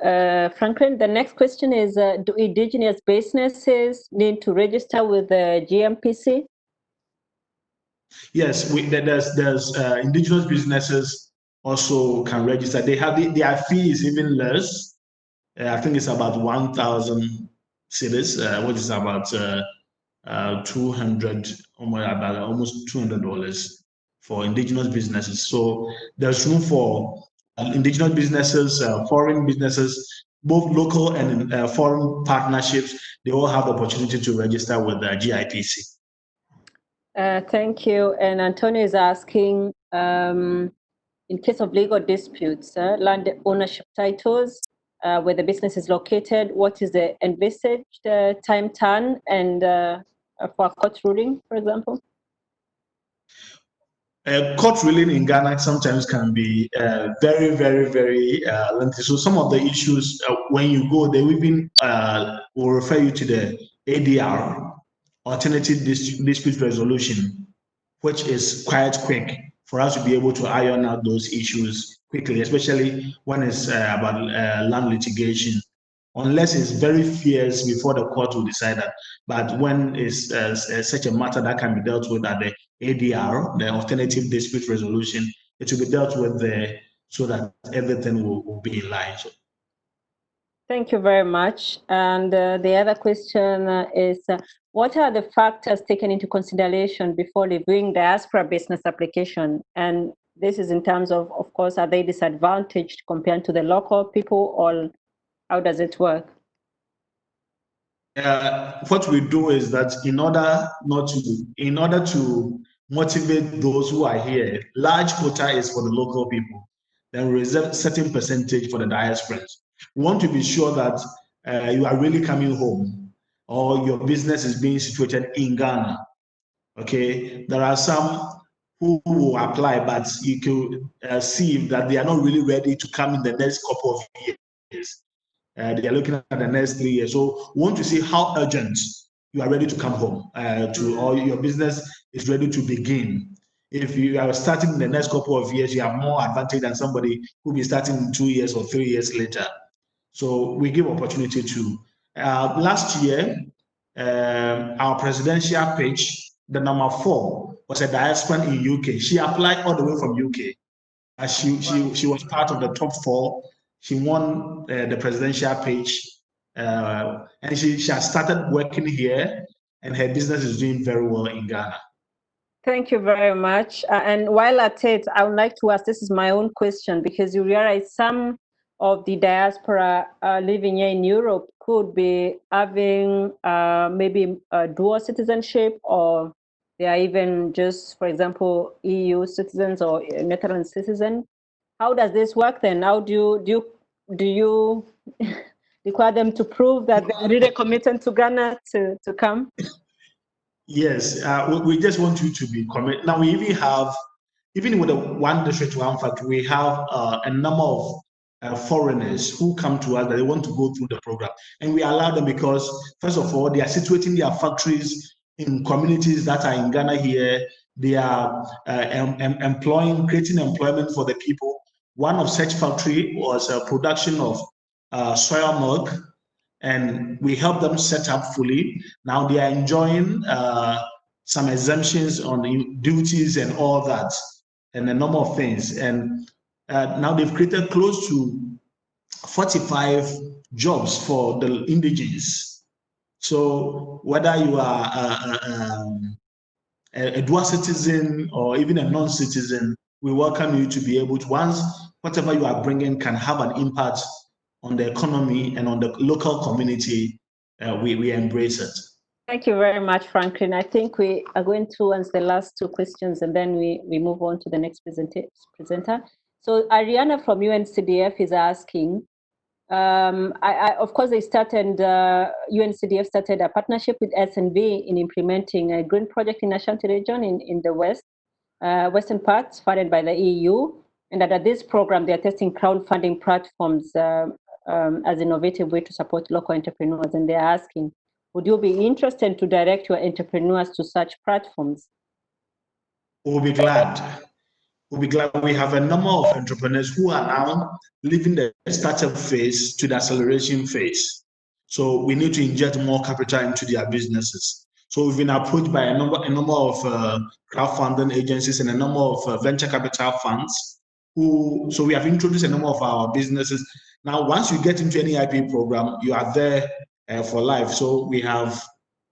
Speaker 2: Franklin. The next question is, do indigenous businesses need to register with the GMPC?
Speaker 3: Yes, there's indigenous businesses also can register. They have their fee is even less. I think it's about 1,000 cedis, which is about 200, almost $200 for indigenous businesses. So there's room for indigenous businesses, foreign businesses, both local and foreign partnerships. They all have the opportunity to register with the GIPC.
Speaker 2: Thank you. And Antonio is asking, in case of legal disputes, land ownership titles, where the business is located, what is the envisaged time turn and for a court ruling, for example?
Speaker 3: Court ruling in Ghana sometimes can be very, very, very lengthy. So some of the issues, when you go, they even will refer you to the ADR, Alternative Dispute Resolution, which is quite quick for us to be able to iron out those issues quickly, especially when it's about land litigation. Unless it's very fierce before the court will decide that. But when it's such a matter that can be dealt with at the ADR, the Alternative Dispute Resolution, it will be dealt with there so that everything will be in line. So.
Speaker 2: Thank you very much. And the other question is, what are the factors taken into consideration before reviewing diaspora business application? And this is in terms of course, are they disadvantaged compared to the local people, or how does it work?
Speaker 3: What we do is that in order to motivate those who are here, large quota is for the local people. Then we reserve certain percentage for the diasporans. We want to be sure that you are really coming home or your business is being situated in Ghana. Okay, there are some who will apply, but you can see that they are not really ready to come in the next couple of years. They are looking at the next 3 years. So we want to see how urgent you are ready to come home or your business is ready to begin. If you are starting in the next couple of years, you have more advantage than somebody who will be starting in 2 years or 3 years later. So we give opportunity to. Last year, our presidential pitch, the number 4, was a diaspora in UK. She applied all the way from UK. She was part of the top 4. She won the presidential pitch, and she has started working here, and her business is doing very well in Ghana.
Speaker 2: Thank you very much. And while at it, I would like to ask, this is my own question, because you realize some of the diaspora living here in Europe could be having maybe dual citizenship, or they are even just, for example, EU citizens or Netherlands citizen. How does this work then? How do you require them to prove that they're really committed to Ghana to come?
Speaker 3: Yes, we just want you to be committed. Now we even have, even with the one district, one factory, we have a number of foreigners who come to us that they want to go through the program. And we allow them because, first of all, they are situating their factories in communities that are in Ghana here. They are employing, creating employment for the people. One of such factory was a production of soya milk, and we help them set up fully. Now they are enjoying some exemptions on duties and all that, and a number of things. And now they've created close to 45 jobs for the indigenous. So whether you are a dual citizen or even a non-citizen, we welcome you to be able to, once whatever you are bringing can have an impact on the economy and on the local community, we embrace it.
Speaker 2: Thank you very much, Franklin. I think we are going to answer the last two questions and then we move on to the next presenter. So Ariana from UNCDF is asking, of course, they started, UNCDF started a partnership with SNV in implementing a green project in Ashanti region in the western parts, funded by the EU. And under this program, they are testing crowdfunding platforms as innovative way to support local entrepreneurs. And they're asking, would you be interested to direct your entrepreneurs to such platforms?
Speaker 3: We'll be glad. We'll be glad. We have a number of entrepreneurs who are now leaving the startup phase to the acceleration phase. So we need to inject more capital into their businesses. So we've been approached by a number of crowdfunding agencies and a number of venture capital funds. So we have introduced a number of our businesses. Now, once you get into any IP program, you are there for life. So we have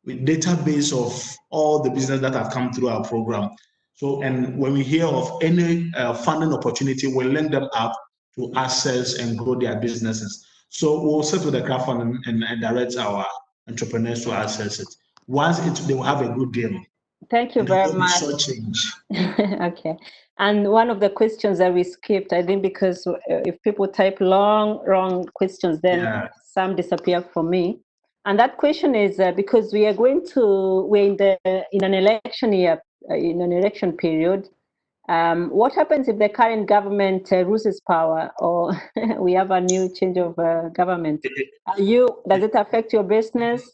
Speaker 3: a database of all the businesses that have come through our program. So, and when we hear of any funding opportunity, we'll link them up to access and grow their businesses. So we'll sit with the crowdfunding and direct our entrepreneurs to access it. Once they will have a good deal.
Speaker 2: Thank you very much.
Speaker 3: Change.
Speaker 2: Okay. And one of the questions that we skipped, I think, because if people type wrong questions, then some disappear for me. And that question is because we're in an election year, in an election period. What happens if the current government loses power, or we have a new change of government? Does it affect your business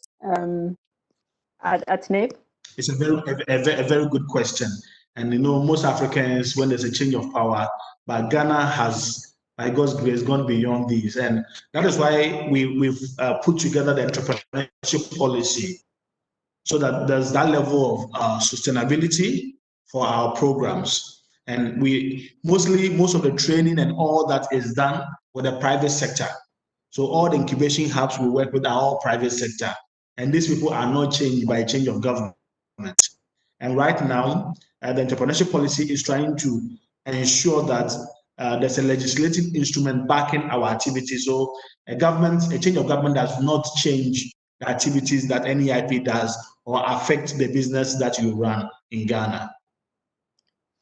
Speaker 2: at NAPE?
Speaker 3: It's a very good question. And most Africans, when there's a change of power, but Ghana has, by God's grace, gone beyond these. And that is why we've put together the entrepreneurship policy, so that there's that level of sustainability for our programs. And most of the training and all that is done with the private sector. So all the incubation hubs we work with are all private sector. And these people are not changed by a change of government. And right now, the entrepreneurship policy is trying to ensure that there's a legislative instrument backing our activities. So a change of government does not change the activities that any IP does or affect the business that you run in Ghana.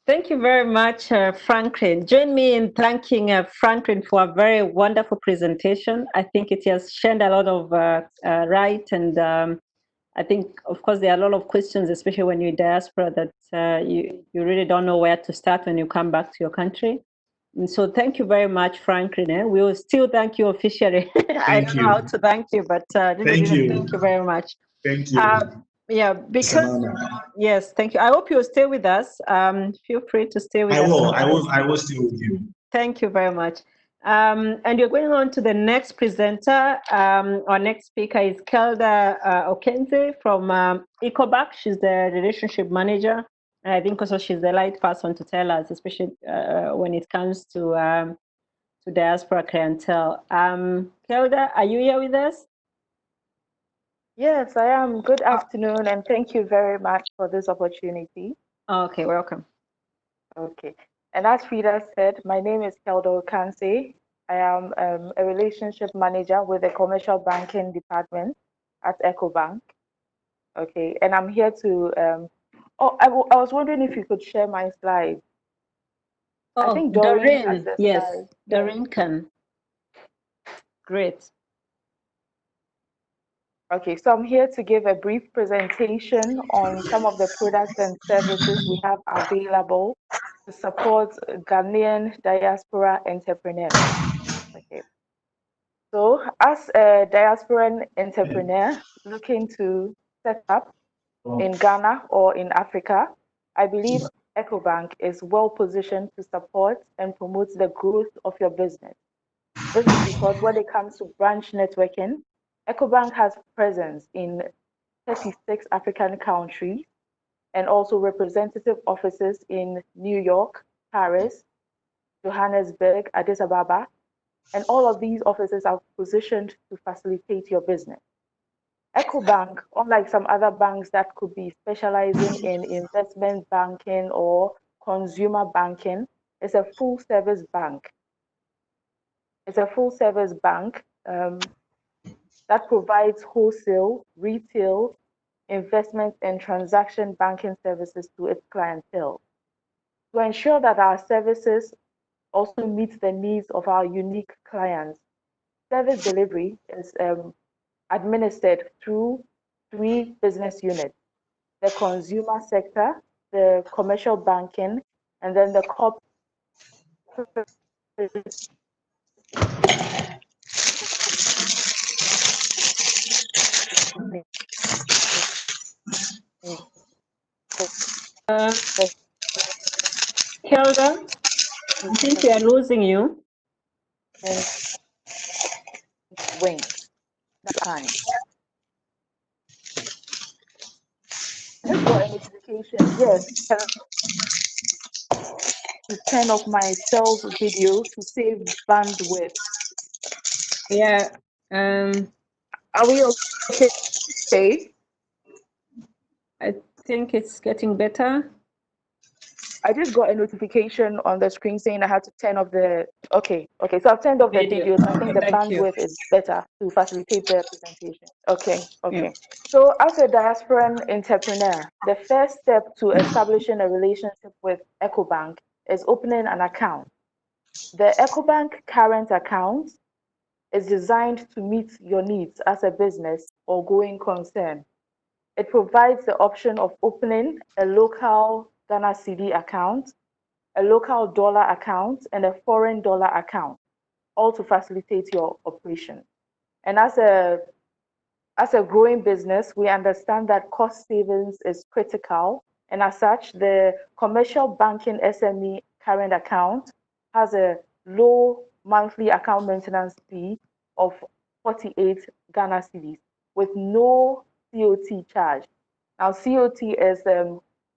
Speaker 2: Thank you very much, Franklin. Join me in thanking Franklin for a very wonderful presentation. I think it has shed a lot of light, and I think, of course, there are a lot of questions, especially when you're in diaspora, that you really don't know where to start when you come back to your country. And so thank you very much, Franklin. We will still thank you officially. I don't know how to thank you, but thank you very much.
Speaker 3: Thank you.
Speaker 2: Yeah, because yes, thank you. I hope you'll stay with us. Feel free to stay with us.
Speaker 3: I will stay with you.
Speaker 2: Thank you very much. And you're going on to the next presenter. Our next speaker is Kelda Okenze from EcoBack. She's the relationship manager. And I think also she's the right person to tell us, especially when it comes to diaspora clientele. Kelda, are you here with us?
Speaker 5: Yes, I am. Good afternoon, and thank you very much for this opportunity.
Speaker 2: Okay, welcome.
Speaker 5: Okay. And as Frida said, my name is Keldo Kanse. I am a relationship manager with the commercial banking department at EcoBank. Okay. And I'm here to, I was wondering if you could share my slide. I
Speaker 2: Oh,
Speaker 5: think Doreen has
Speaker 2: Doreen,
Speaker 5: the
Speaker 2: yes,
Speaker 5: slide. Yeah.
Speaker 2: Doreen can. Great.
Speaker 5: Okay, so I'm here to give a brief presentation on some of the products and services we have available to support Ghanaian diaspora entrepreneurs. Okay, so as a diasporan entrepreneur looking to set up in Ghana or in Africa, I believe EcoBank is well positioned to support and promote the growth of your business. This is because when it comes to branch networking, EcoBank has presence in 36 African countries and also representative offices in New York, Paris, Johannesburg, Addis Ababa, and all of these offices are positioned to facilitate your business. EcoBank, unlike some other banks that could be specializing in investment banking or consumer banking, is a full service bank. It's a full service bank that provides wholesale, retail, investment, and transaction banking services to its clientele. To ensure that our services also meet the needs of our unique clients, service delivery is administered through three business units: the consumer sector, the commercial banking, and then the corporate
Speaker 2: Uh, Kelda, I think we are losing you.
Speaker 5: wing. That's time. I just got a notification. Yes, to turn off my self video to save bandwidth.
Speaker 2: Yeah.
Speaker 5: Are we okay?
Speaker 2: I think it's getting better.
Speaker 5: I just got a notification on the screen saying I had to turn off the. Okay. So I've turned off the video. So I think
Speaker 2: Okay,
Speaker 5: the
Speaker 2: thank you.
Speaker 5: bandwidth is better to facilitate the presentation. Okay.
Speaker 2: Yeah.
Speaker 5: So as a diasporan entrepreneur, the first step to establishing a relationship with EcoBank is opening an account. The EcoBank current account is designed to meet your needs as a business or going concern. It provides the option of opening a local Ghana CD account, a local dollar account, and a foreign dollar account, all to facilitate your operation. And as a growing business, we understand that cost savings is critical. And as such, the commercial banking SME current account has a low monthly account maintenance fee of 48 Ghana cedis with no COT charge. Now, COT is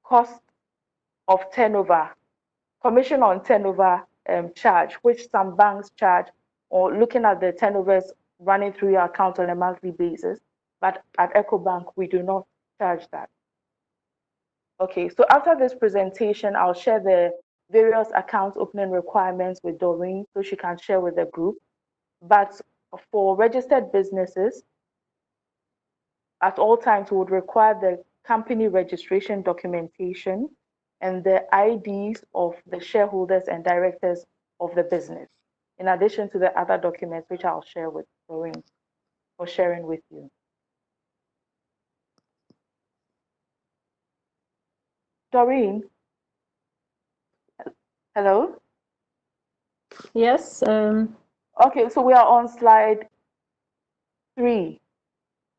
Speaker 5: cost of turnover, commission on turnover charge, which some banks charge, or looking at the turnovers running through your account on a monthly basis. But at EcoBank, we do not charge that. Okay, so after this presentation, I'll share the various account opening requirements with Doreen so she can share with the group. But for registered businesses, at all times, we would require the company registration documentation and the IDs of the shareholders and directors of the business, in addition to the other documents which I'll share with Doreen for sharing with you. Doreen, hello?
Speaker 2: Yes.
Speaker 5: Okay, so we are on slide 3.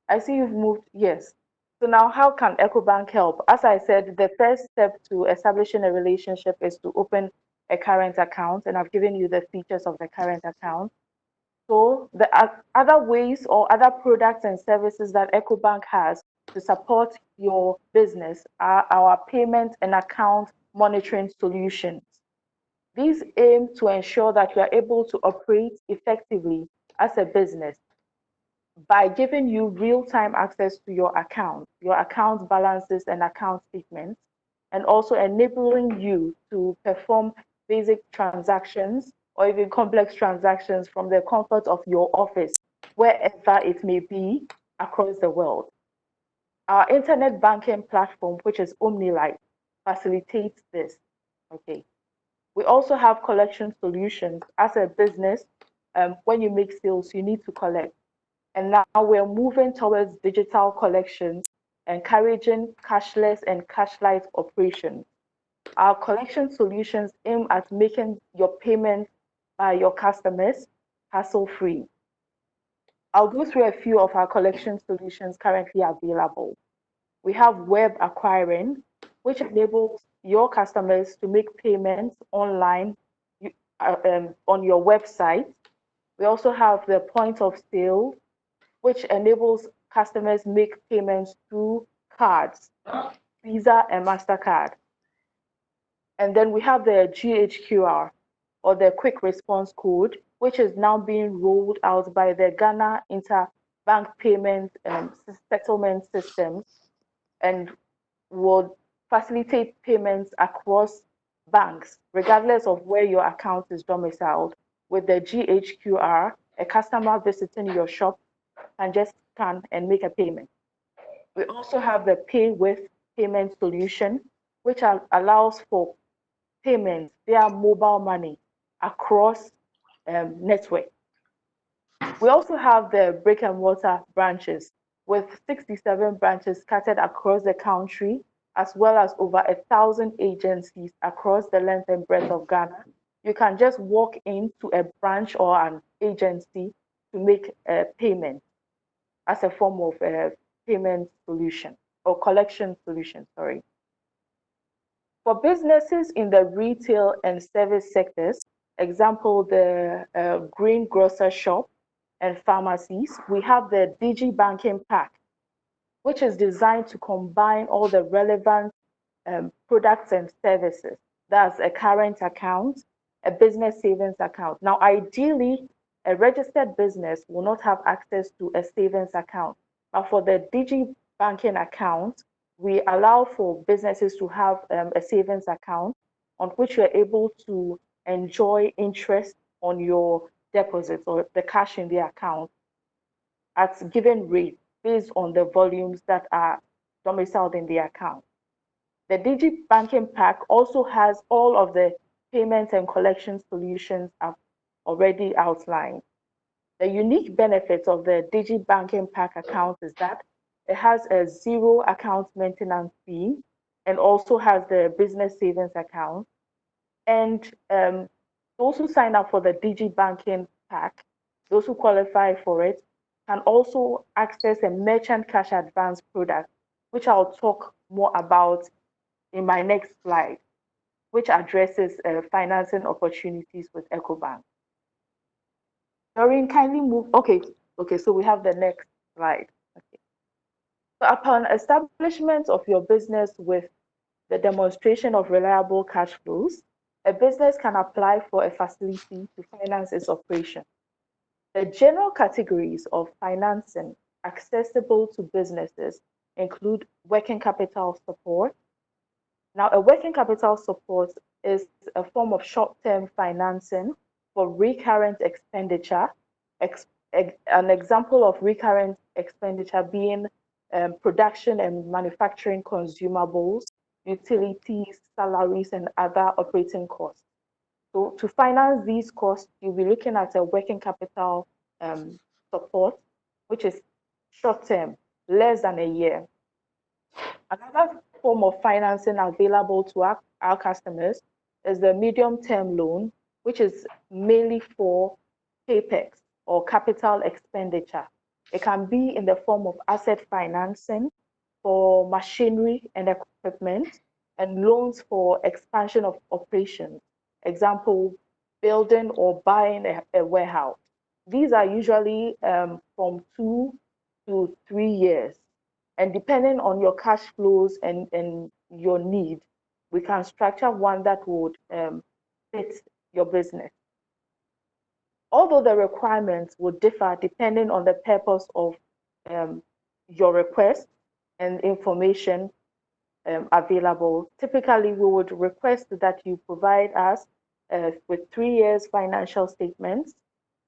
Speaker 5: I see you've moved, yes. So now how can EcoBank help? As I said, the first step to establishing a relationship is to open a current account, and I've given you the features of the current account. So the other ways or other products and services that EcoBank has to support your business are our payment and account monitoring solutions. These aim to ensure that you are able to operate effectively as a business by giving you real-time access to your account balances and account statements, and also enabling you to perform basic transactions or even complex transactions from the comfort of your office, wherever it may be across the world. Our internet banking platform, which is OmniLife, facilitates this. Okay. We also have collection solutions. As a business, when you make sales, you need to collect. And now we're moving towards digital collections, encouraging cashless and cashlight operations. Our collection solutions aim at making your payments by your customers hassle-free. I'll go through a few of our collection solutions currently available. We have web acquiring, which enables your customers to make payments online on your website. We also have the point of sale, which enables customers make payments through cards, Visa and MasterCard. And then we have the GHQR, or the quick response code, which is now being rolled out by the Ghana Interbank Payment Settlement System and will facilitate payments across banks, regardless of where your account is domiciled. With the GHQR, a customer visiting your shop can just scan and make a payment. We also have the Pay with payment solution, which allows for payments via mobile money across network. We also have the brick and mortar branches with 67 branches scattered across the country, as well as over 1,000 agencies across the length and breadth of Ghana. You can just walk into a branch or an agency to make a payment as a form of payment solution or collection solution, sorry. For businesses in the retail and service sectors, example, the greengrocer shop and pharmacies, we have the Digi Banking Pack, which is designed to combine all the relevant products and services. That's a current account, a business savings account. Now, ideally, a registered business will not have access to a savings account. But for the Digi Banking account, we allow for businesses to have a savings account on which you're able to enjoy interest on your deposits or the cash in the account at given rates based on the volumes that are domiciled in the account. The Digi Banking Pack also has all of the payments and collection solutions I've already outlined. The unique benefits of the Digi Banking Pack account is that it has a zero account maintenance fee and also has the business savings account. And those who sign up for the Digi Banking Pack, those who qualify for it, can also access a merchant cash advance product, which I'll talk more about in my next slide, which addresses financing opportunities with EcoBank. Doreen, kindly move. Okay, so we have the next slide. Okay. So upon establishment of your business with the demonstration of reliable cash flows, a business can apply for a facility to finance its operation. The general categories of financing accessible to businesses include working capital support. Now, a working capital support is a form of short-term financing for recurrent expenditure. An example of recurrent expenditure being production and manufacturing consumables, utilities, salaries, and other operating costs. So to finance these costs, you'll be looking at a working capital support, which is short-term, less than a year. Another form of financing available to our customers is the medium-term loan, which is mainly for CAPEX or capital expenditure. It can be in the form of asset financing for machinery and equipment and loans for expansion of operations. Example, building or buying a warehouse. These are usually from 2 to 3 years. And depending on your cash flows and your need, we can structure one that would fit your business. Although the requirements would differ depending on the purpose of your request and information, available. Typically, we would request that you provide us with 3 years financial statements,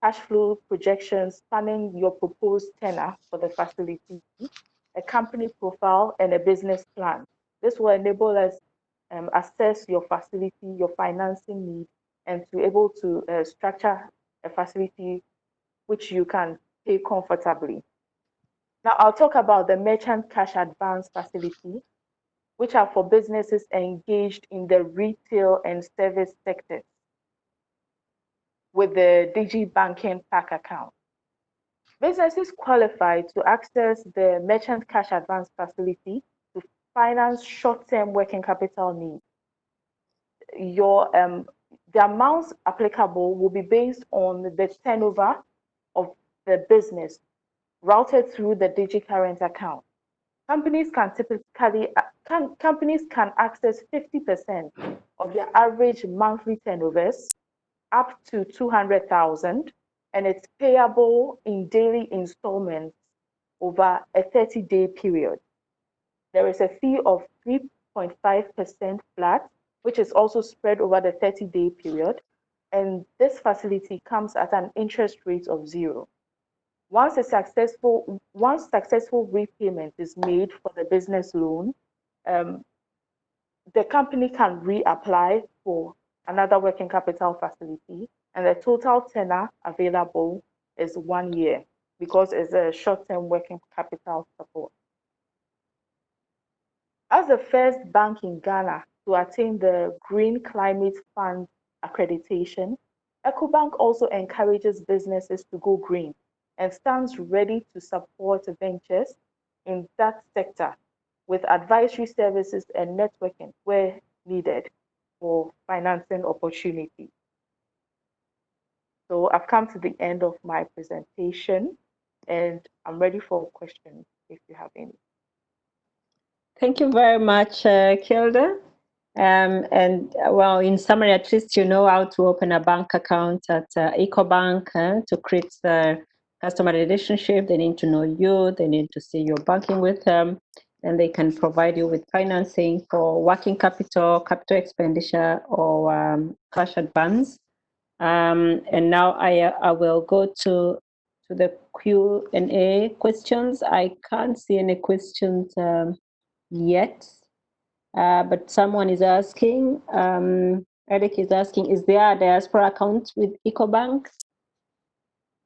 Speaker 5: cash flow projections spanning your proposed tenor for the facility, a company profile, and a business plan. This will enable us assess your facility, your financing need, and to able to structure a facility which you can pay comfortably. Now, I'll talk about the merchant cash advance facility, which are for businesses engaged in the retail and service sectors with the DigiBanking Pack account. Businesses qualify to access the merchant cash advance facility to finance short-term working capital needs. The amounts applicable will be based on the turnover of the business routed through the DigiCurrent account. Companies can access 50% of their average monthly turnovers up to 200,000, and it's payable in daily installments over a 30-day period. There is a fee of 3.5% flat, which is also spread over the 30-day period, and this facility comes at an interest rate of 0. Once successful repayment is made for the business loan, the company can reapply for another working capital facility, and the total tenor available is 1 year because it's a short-term working capital support. As the first bank in Ghana to attain the Green Climate Fund accreditation, EcoBank also encourages businesses to go green and stands ready to support ventures in that sector with advisory services and networking where needed for financing opportunities. So I've come to the end of my presentation and I'm ready for questions if you have any.
Speaker 2: Thank you very much, Kilda. Well, in summary, at least you know how to open a bank account at EcoBank to create the customer relationship. They need to know you. They need to see you're banking with them. And they can provide you with financing for working capital, capital expenditure, or cash advance. And now I will go to the Q&A questions. I can't see any questions yet, but someone is asking, Eric is asking, is there a diaspora account with EcoBank?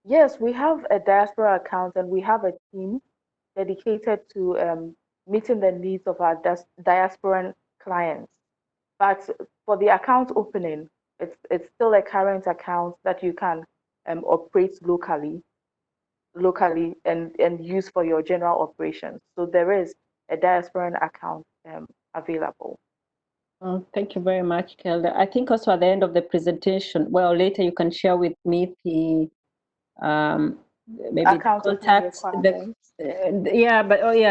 Speaker 5: Yes, we have a diaspora account and we have a team dedicated to meeting the needs of our diasporan clients. But for the account opening, it's still a current account that you can operate locally and use for your general operations. So there is a diasporan account available.
Speaker 2: Thank you very much, Kelda. I think also at the end of the presentation, well, later you can share with me the maybe
Speaker 5: account
Speaker 2: the contacts,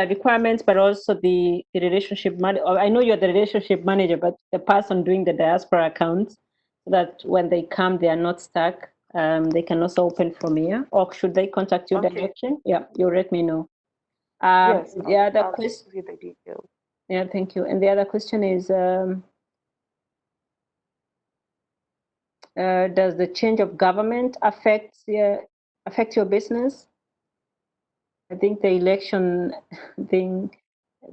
Speaker 2: requirements, but also the relationship manager. I know you're the relationship manager, but the person doing the diaspora accounts, so that when they come, they are not stuck. They can also open from here, or should they contact you directly? Yeah, you let me know.
Speaker 5: Yes,
Speaker 2: the other question.
Speaker 5: Give you the details.
Speaker 2: Yeah, thank you. And the other question is, does the change of government affect your business? I think the election thing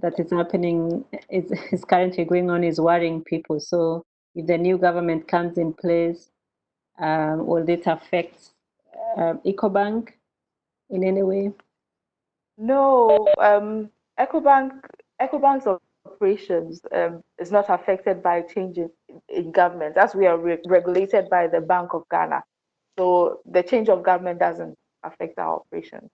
Speaker 2: that is happening is currently going on is worrying people. So if the new government comes in place, will it affect EcoBank in any way?
Speaker 5: No, EcoBank's operations is not affected by changes in government, as we are regulated by the Bank of Ghana. So the change of government doesn't affect our operations.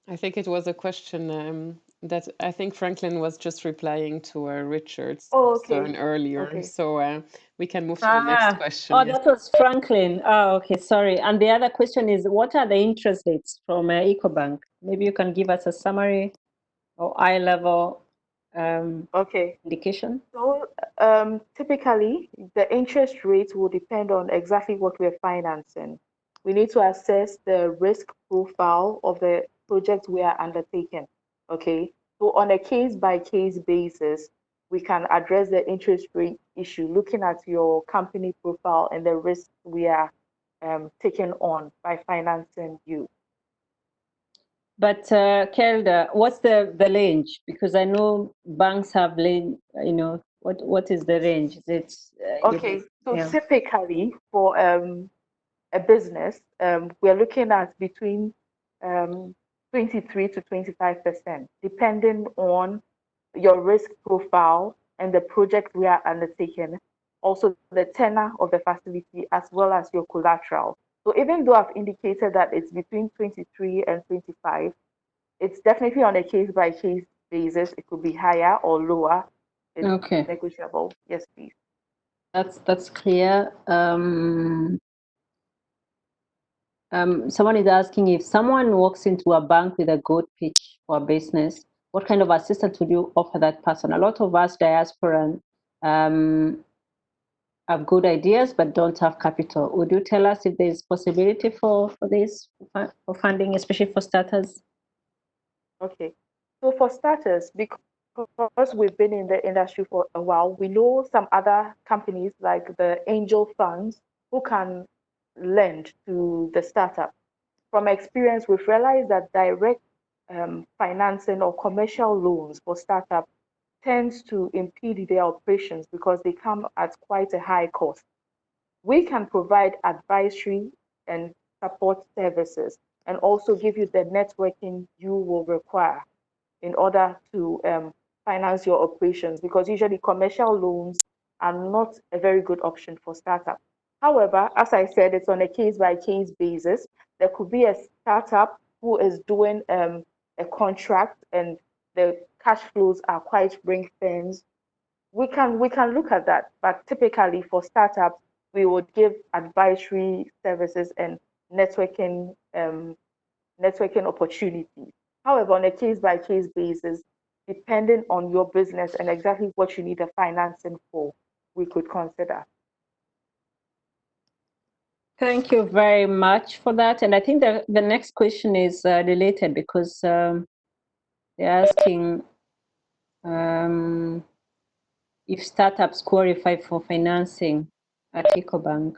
Speaker 1: I think it was a question that I think Franklin was just replying to Richard's concern earlier.
Speaker 5: Okay.
Speaker 1: So we can move to the next question.
Speaker 2: Oh, that was Franklin. Oh, okay, sorry. And the other question is, what are the interest rates from EcoBank? Maybe you can give us a summary or high-level indication.
Speaker 5: So typically, the interest rate will depend on exactly what we're financing. We need to assess the risk profile of the project we are undertaking. Okay, so on a case-by-case basis, we can address the interest rate issue, looking at your company profile and the risk we are taking on by financing you.
Speaker 2: But Kelda, what's the range? Because I know banks have range. You know, what is the range? It's
Speaker 5: okay. So typically for a business, we're looking at between 23 to 25%, depending on your risk profile and the project we are undertaking, also the tenor of the facility, as well as your collateral. So even though I've indicated that it's between 23 and 25, it's definitely on a case by case basis. It could be higher or lower. It's negotiable. Yes, please.
Speaker 2: That's clear. Someone is asking, if someone walks into a bank with a good pitch for business, what kind of assistance would you offer that person? A lot of us diaspora have good ideas but don't have capital. Would you tell us if there is possibility for this, for funding, especially for starters?
Speaker 5: Okay, so for starters, because we've been in the industry for a while, we know some other companies like the angel funds who can lend to the startup. From experience, we've realized that direct financing or commercial loans for startup tends to impede their operations because they come at quite a high cost. We can provide advisory and support services and also give you the networking you will require in order to finance your operations, because usually commercial loans are not a very good option for startup. However, as I said, it's on a case by case basis. There could be a startup who is doing a contract and the cash flows are quite ring fenced. We can look at that, but typically for startups, we would give advisory services and networking networking opportunities. However, on a case by case basis, depending on your business and exactly what you need the financing for, we could consider.
Speaker 2: Thank you very much for that. And I think the next question is related, because they're asking if startups qualify for financing at EcoBank.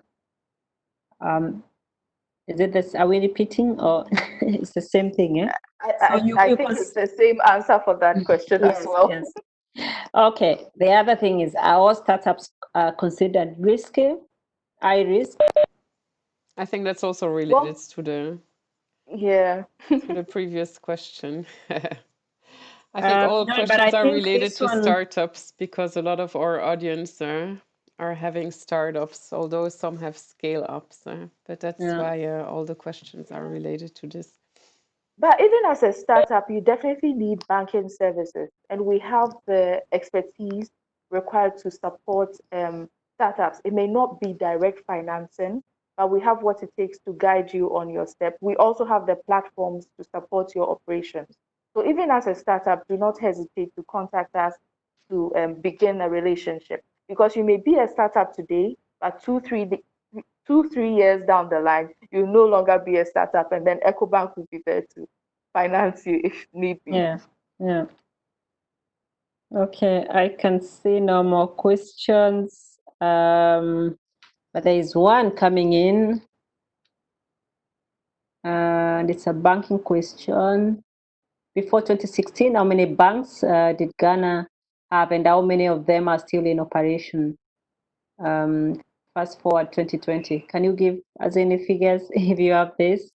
Speaker 2: Is it this? Are we repeating, or it's the same thing? Yeah.
Speaker 5: I think it's the same answer for that question as well.
Speaker 2: Yes. Okay. The other thing is, are all startups considered risky, high risk?
Speaker 1: I think that's also related to the to the previous question. I think all questions are related to startups, because a lot of our audience are having startups, although some have scale ups. But that's why all the questions are related to this.
Speaker 5: But even as a startup, you definitely need banking services, and we have the expertise required to support startups. It may not be direct financing, but we have what it takes to guide you on your step. We also have the platforms to support your operations. So even as a startup, do not hesitate to contact us to begin a relationship, because you may be a startup today, but 2-3 years down the line, you'll no longer be a startup, and then EcoBank will be there to finance you if need be.
Speaker 2: Yeah. Okay, I can see no more questions. But there is one coming in, and it's a banking question. Before 2016, how many banks did Ghana have, and how many of them are still in operation? Fast forward 2020. Can you give us any figures if you have this?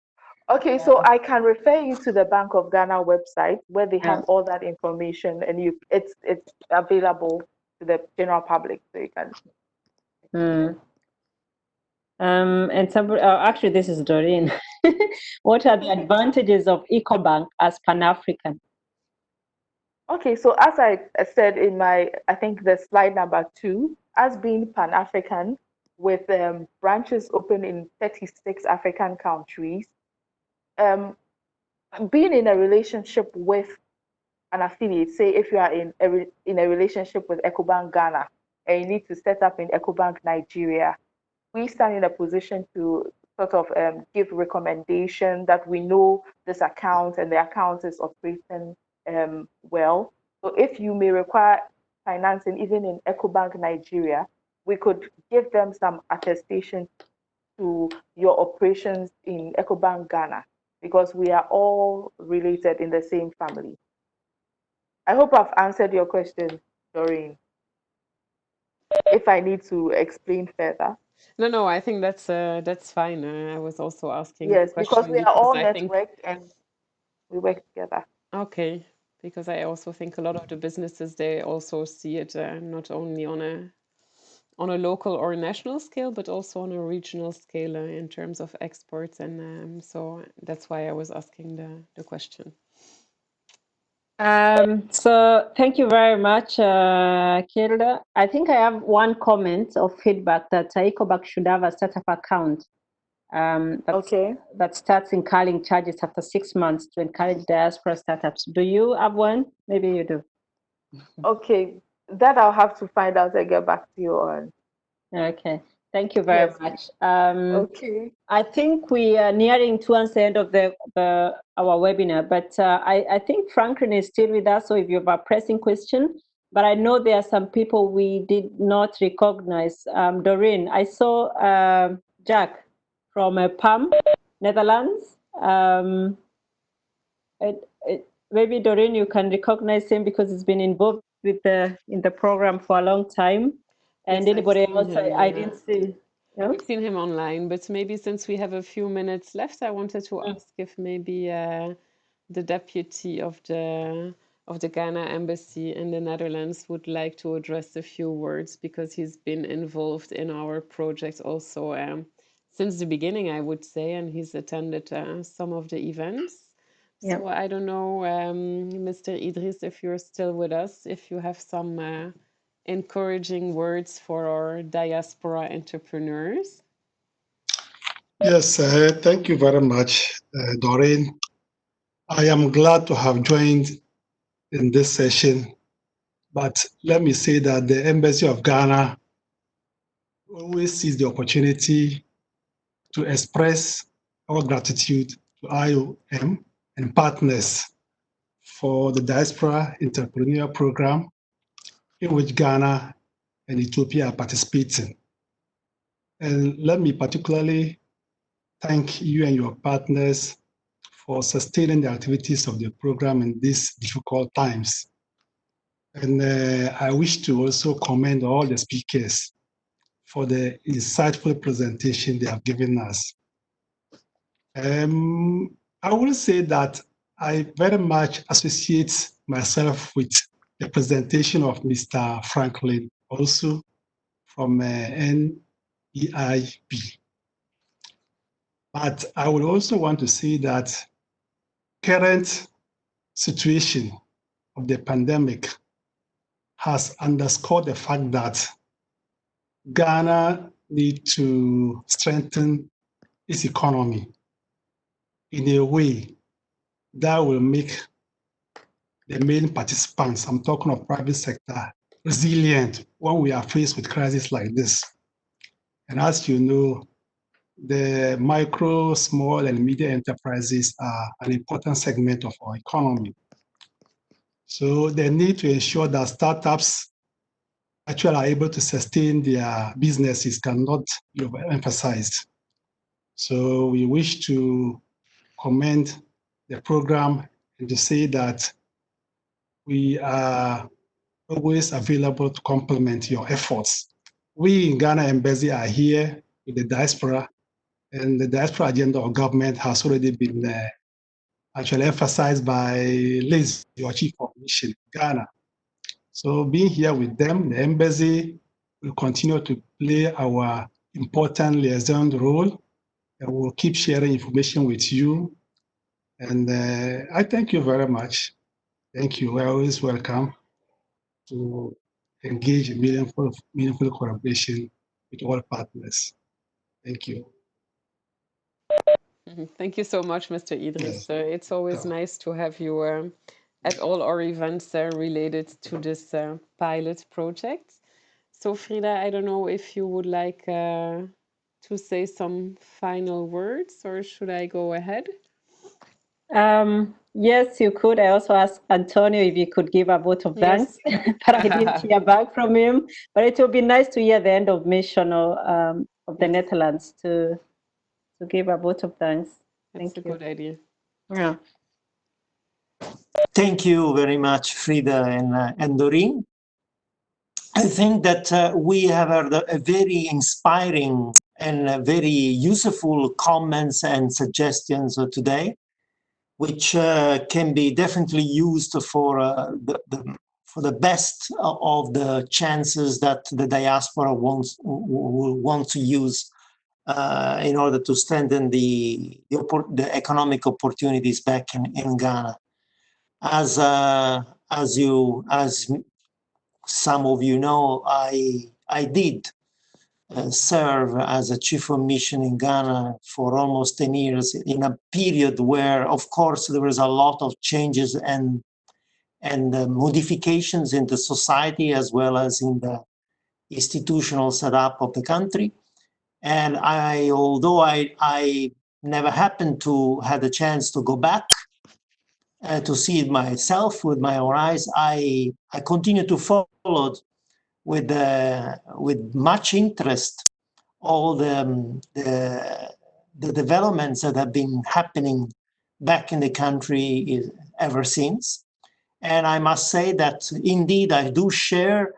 Speaker 5: Okay, so I can refer you to the Bank of Ghana website where they have all that information, and it's available to the general public, so you can.
Speaker 2: And some actually, this is Doreen. What are the advantages of EcoBank as Pan-African?
Speaker 5: Okay, so as I said in I think the slide number 2, as being Pan-African with branches open in 36 African countries, being in a relationship with an affiliate, say if you are in a relationship with EcoBank Ghana and you need to set up in EcoBank Nigeria, we stand in a position to sort of give recommendation that we know this account and the account is operating well. So if you may require financing, even in EcoBank Nigeria, we could give them some attestation to your operations in EcoBank Ghana, because we are all related in the same family. I hope I've answered your question, Doreen. If I need to explain further.
Speaker 1: No, I think that's fine. I was also asking the
Speaker 5: Yes, because
Speaker 1: question
Speaker 5: we are all
Speaker 1: because I think
Speaker 5: networked and we work together.
Speaker 1: okay, because I also think a lot of the businesses they also see it not only on a local or national scale, but also on a regional scale in terms of exports, and so that's why I was asking the question.
Speaker 2: So thank you very much, Kilda. I think I have one comment of feedback that EcoBank should have a startup account that starts incurring charges after 6 months to encourage diaspora startups. Do you have one? Maybe you do.
Speaker 5: Okay, that I'll have to find out and get back to you on.
Speaker 2: Okay, thank you very
Speaker 5: Yes.
Speaker 2: much.
Speaker 5: Okay.
Speaker 2: I think we are nearing towards the end of our webinar, but I think Franklin is still with us, so if you have a pressing question, but I know there are some people we did not recognize. Doreen, I saw Jack from PAM, Netherlands. Maybe Doreen, you can recognize him because he's been involved in the program for a long time. And
Speaker 1: Yes,
Speaker 2: anybody else, I
Speaker 1: yeah.
Speaker 2: didn't see. Yeah?
Speaker 1: I've seen him online, but maybe since we have a few minutes left, I wanted to ask if maybe the deputy of the Ghana embassy in the Netherlands would like to address a few words, because he's been involved in our project also since the beginning, I would say, and he's attended some of the events.
Speaker 2: Yeah.
Speaker 1: So I don't know, Mr. Idris, if you're still with us, if you have some encouraging words for our diaspora entrepreneurs.
Speaker 6: Yes, thank you very much, Doreen. I am glad to have joined in this session, but let me say that the Embassy of Ghana always sees the opportunity to express our gratitude to IOM and partners for the Diaspora Entrepreneur Program, in which Ghana and Ethiopia are participating. And let me particularly thank you and your partners for sustaining the activities of the program in these difficult times. And I wish to also commend all the speakers for the insightful presentation they have given us. I will say that I very much associate myself with the presentation of Mr. Franklin, also from NEIB. But I would also want to say that current situation of the pandemic has underscored the fact that Ghana needs to strengthen its economy in a way that will make the main participants, I'm talking of private sector, resilient when we are faced with crises like this. And as you know, the micro, small, and medium enterprises are an important segment of our economy. So they need to ensure that startups actually are able to sustain their businesses cannot be overemphasized. So we wish to commend the program and to say that we are always available to complement your efforts. We in Ghana Embassy are here with the diaspora, and the diaspora agenda of government has already been actually emphasized by Liz, your chief of mission in Ghana. So being here with them, the embassy will continue to play our important liaison role, and we'll keep sharing information with you. And I thank you very much. Thank you. We're always welcome to engage in meaningful collaboration with all partners. Thank you.
Speaker 1: Thank you so much, Mr. Idris.
Speaker 6: Yes.
Speaker 1: It's always nice to have you at all our events related to this pilot project. So, Frida, I don't know if you would like to say some final words, or should I go ahead?
Speaker 2: Yes, you could. I also asked Antonio if he could give a vote of thanks, but I didn't hear back from him. But it would be nice to hear the end of mission of the Netherlands to give a vote of thanks.
Speaker 1: That's a good idea.
Speaker 2: Yeah.
Speaker 7: Thank you very much, Frida and Doreen. I think that we have heard a very inspiring and very useful comments and suggestions today, which can be definitely used for the best of the chances that the diaspora want to use in order to strengthen the economic opportunities back in Ghana. As some of you know, I did serve as a chief of mission in Ghana for almost 10 years in a period where, of course, there was a lot of changes and modifications in the society as well as in the institutional setup of the country. And although I never happened to have the chance to go back to see it myself with my own eyes, I continue to follow with much interest all the developments that have been happening back in the country ever since. And I must say that indeed I do share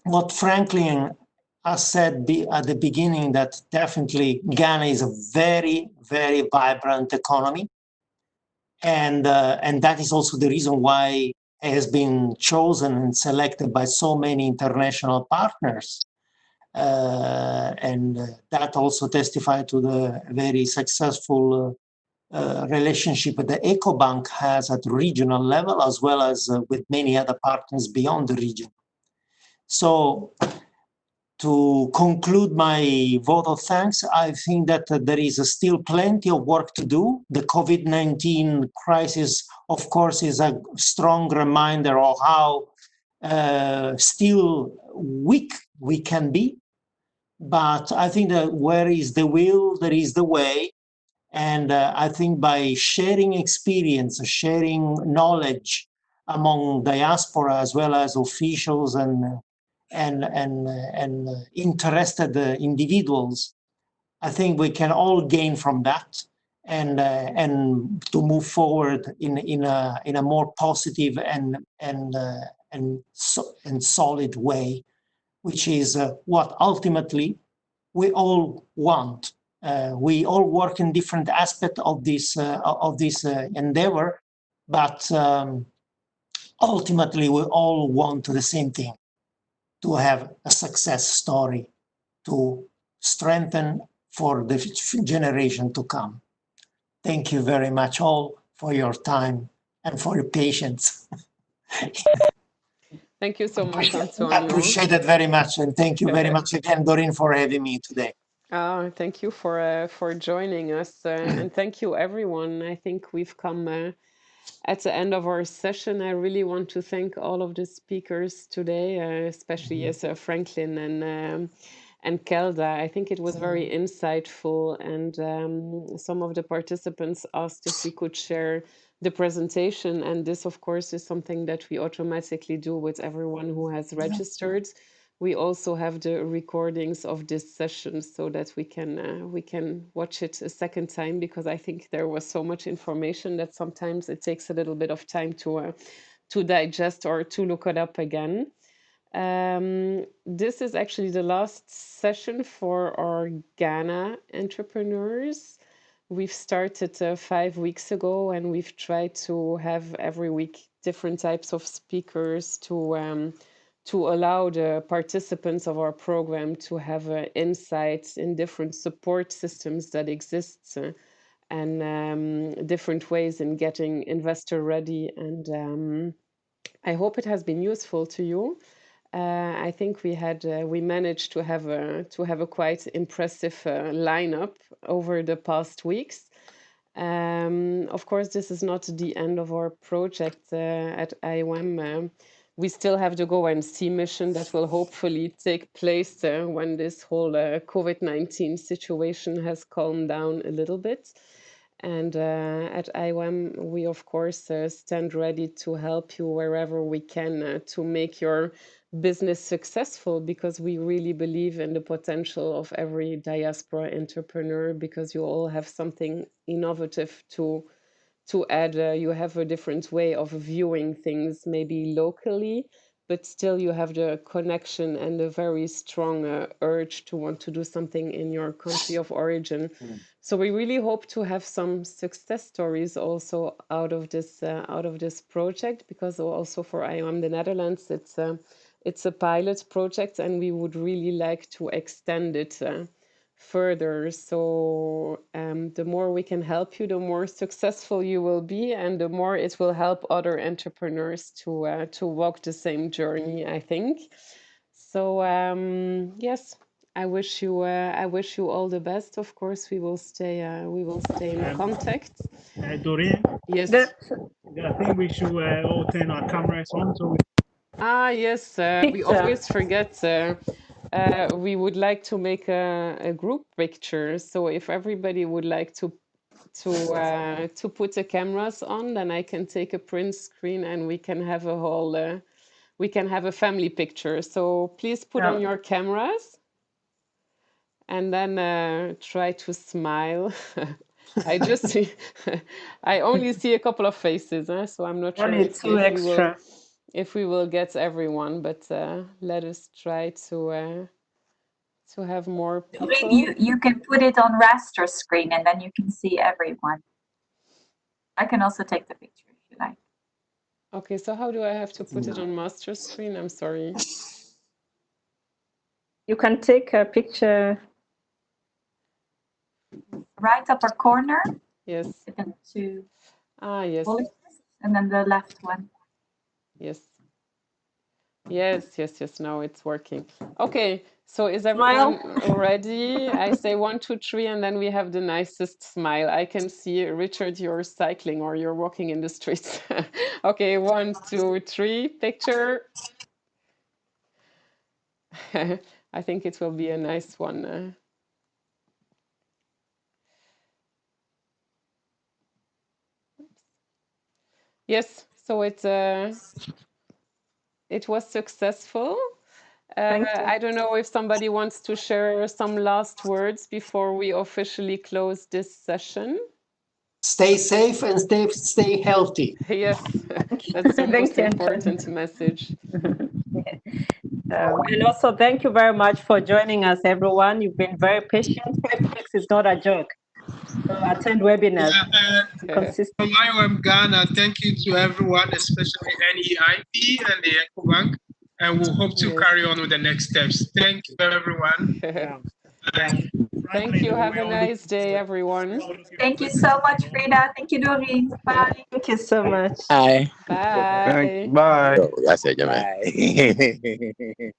Speaker 7: what Franklin has said at the beginning, that definitely Ghana is a very, very vibrant economy. And that is also the reason why it has been chosen and selected by so many international partners. And that also testified to the very successful relationship that the EcoBank has at regional level, as well as with many other partners beyond the region. So to conclude my vote of thanks, I think that there is still plenty of work to do. The COVID-19 crisis, of course, is a strong reminder of how still weak we can be. But I think that where is the will, there is the way. And I think by sharing experience, sharing knowledge among diaspora as well as officials and interested individuals, I think we can all gain from that and to move forward in a more positive and solid way, which is what ultimately we all want. We all work in different aspects of this endeavor, but ultimately we all want the same thing: to have a success story to strengthen for the generation to come. Thank you very much all for your time and for your patience.
Speaker 1: Thank you so much, Antonio.
Speaker 7: I appreciate it very much, and thank you very much again, Doreen, for having me today.
Speaker 1: Thank you for joining us, and thank you, everyone. I think we've come at the end of our session. I really want to thank all of the speakers today, especially Franklin and Kelda. I think it was very insightful, and some of the participants asked if we could share the presentation, and this, of course, is something that we automatically do with everyone who has registered. We also have the recordings of this session so that we can watch it a second time, because I think there was so much information that sometimes it takes a little bit of time to digest or to look it up again. This is actually the last session for our Ghana entrepreneurs. We've started 5 weeks ago, and we've tried to have every week different types of speakers to allow the participants of our program to have insights in different support systems that exist and different ways in getting investor ready. And I hope it has been useful to you. I think we managed to have a quite impressive lineup over the past weeks. Of course, this is not the end of our project at IOM. We still have the Go and See mission that will hopefully take place when this whole COVID-19 situation has calmed down a little bit. And at IOM, we of course stand ready to help you wherever we can to make your business successful, because we really believe in the potential of every diaspora entrepreneur, because you all have something innovative to add. You have a different way of viewing things, maybe locally, but still you have the connection and a very strong urge to want to do something in your country of origin. So we really hope to have some success stories also out of this project, because also for IOM the Netherlands, it's a pilot project, and we would really like to extend it further. So the more we can help you, the more successful you will be, and the more it will help other entrepreneurs to walk the same journey, I think. So yes, I wish you all the best. Of course, we will stay in contact.
Speaker 3: Doreen,
Speaker 1: Yes.
Speaker 3: I think we should all turn our cameras on. So
Speaker 1: Yes, we always forget. We would like to make a group picture. So if everybody would like to put the cameras on, then I can take a print screen and we can have a whole we can have a family picture. So please put on your cameras and then try to smile. I just see, I only see a couple of faces, so I'm not sure if we will get everyone, but let us try to have more people.
Speaker 8: You can put it on raster screen and then you can see everyone. I can also take the picture if you like.
Speaker 1: Okay, so how do I have to put it on master screen? I'm sorry.
Speaker 2: You can take a picture.
Speaker 8: Right upper corner.
Speaker 1: Yes.
Speaker 8: Two.
Speaker 1: Yes.
Speaker 8: And then the left one.
Speaker 1: Yes. Yes. Now it's working. Okay, so is everyone ready? I say 1, 2, 3, and then we have the nicest smile. I can see, Richard, you're cycling or you're walking in the streets. Okay, 1, 2, 3, picture. I think it will be a nice one. Yes, so it was successful. I don't know if somebody wants to share some last words before we officially close this session.
Speaker 7: Stay safe and stay healthy.
Speaker 1: Yes, that's the most important message.
Speaker 2: And also, thank you very much for joining us, everyone. You've been very patient. 5 weeks is not a joke. So attend webinars.
Speaker 9: From IOM Ghana, thank you to everyone, especially NEIP and the EcoBank. And we'll hope to carry on with the next steps. Thank you, everyone.
Speaker 1: Thank you. Have a nice day, everyone.
Speaker 8: Thank you so much, Frida. Thank you, Doreen. Bye.
Speaker 2: Thank you so much.
Speaker 10: Bye.
Speaker 1: Bye.
Speaker 10: Bye.
Speaker 11: Bye.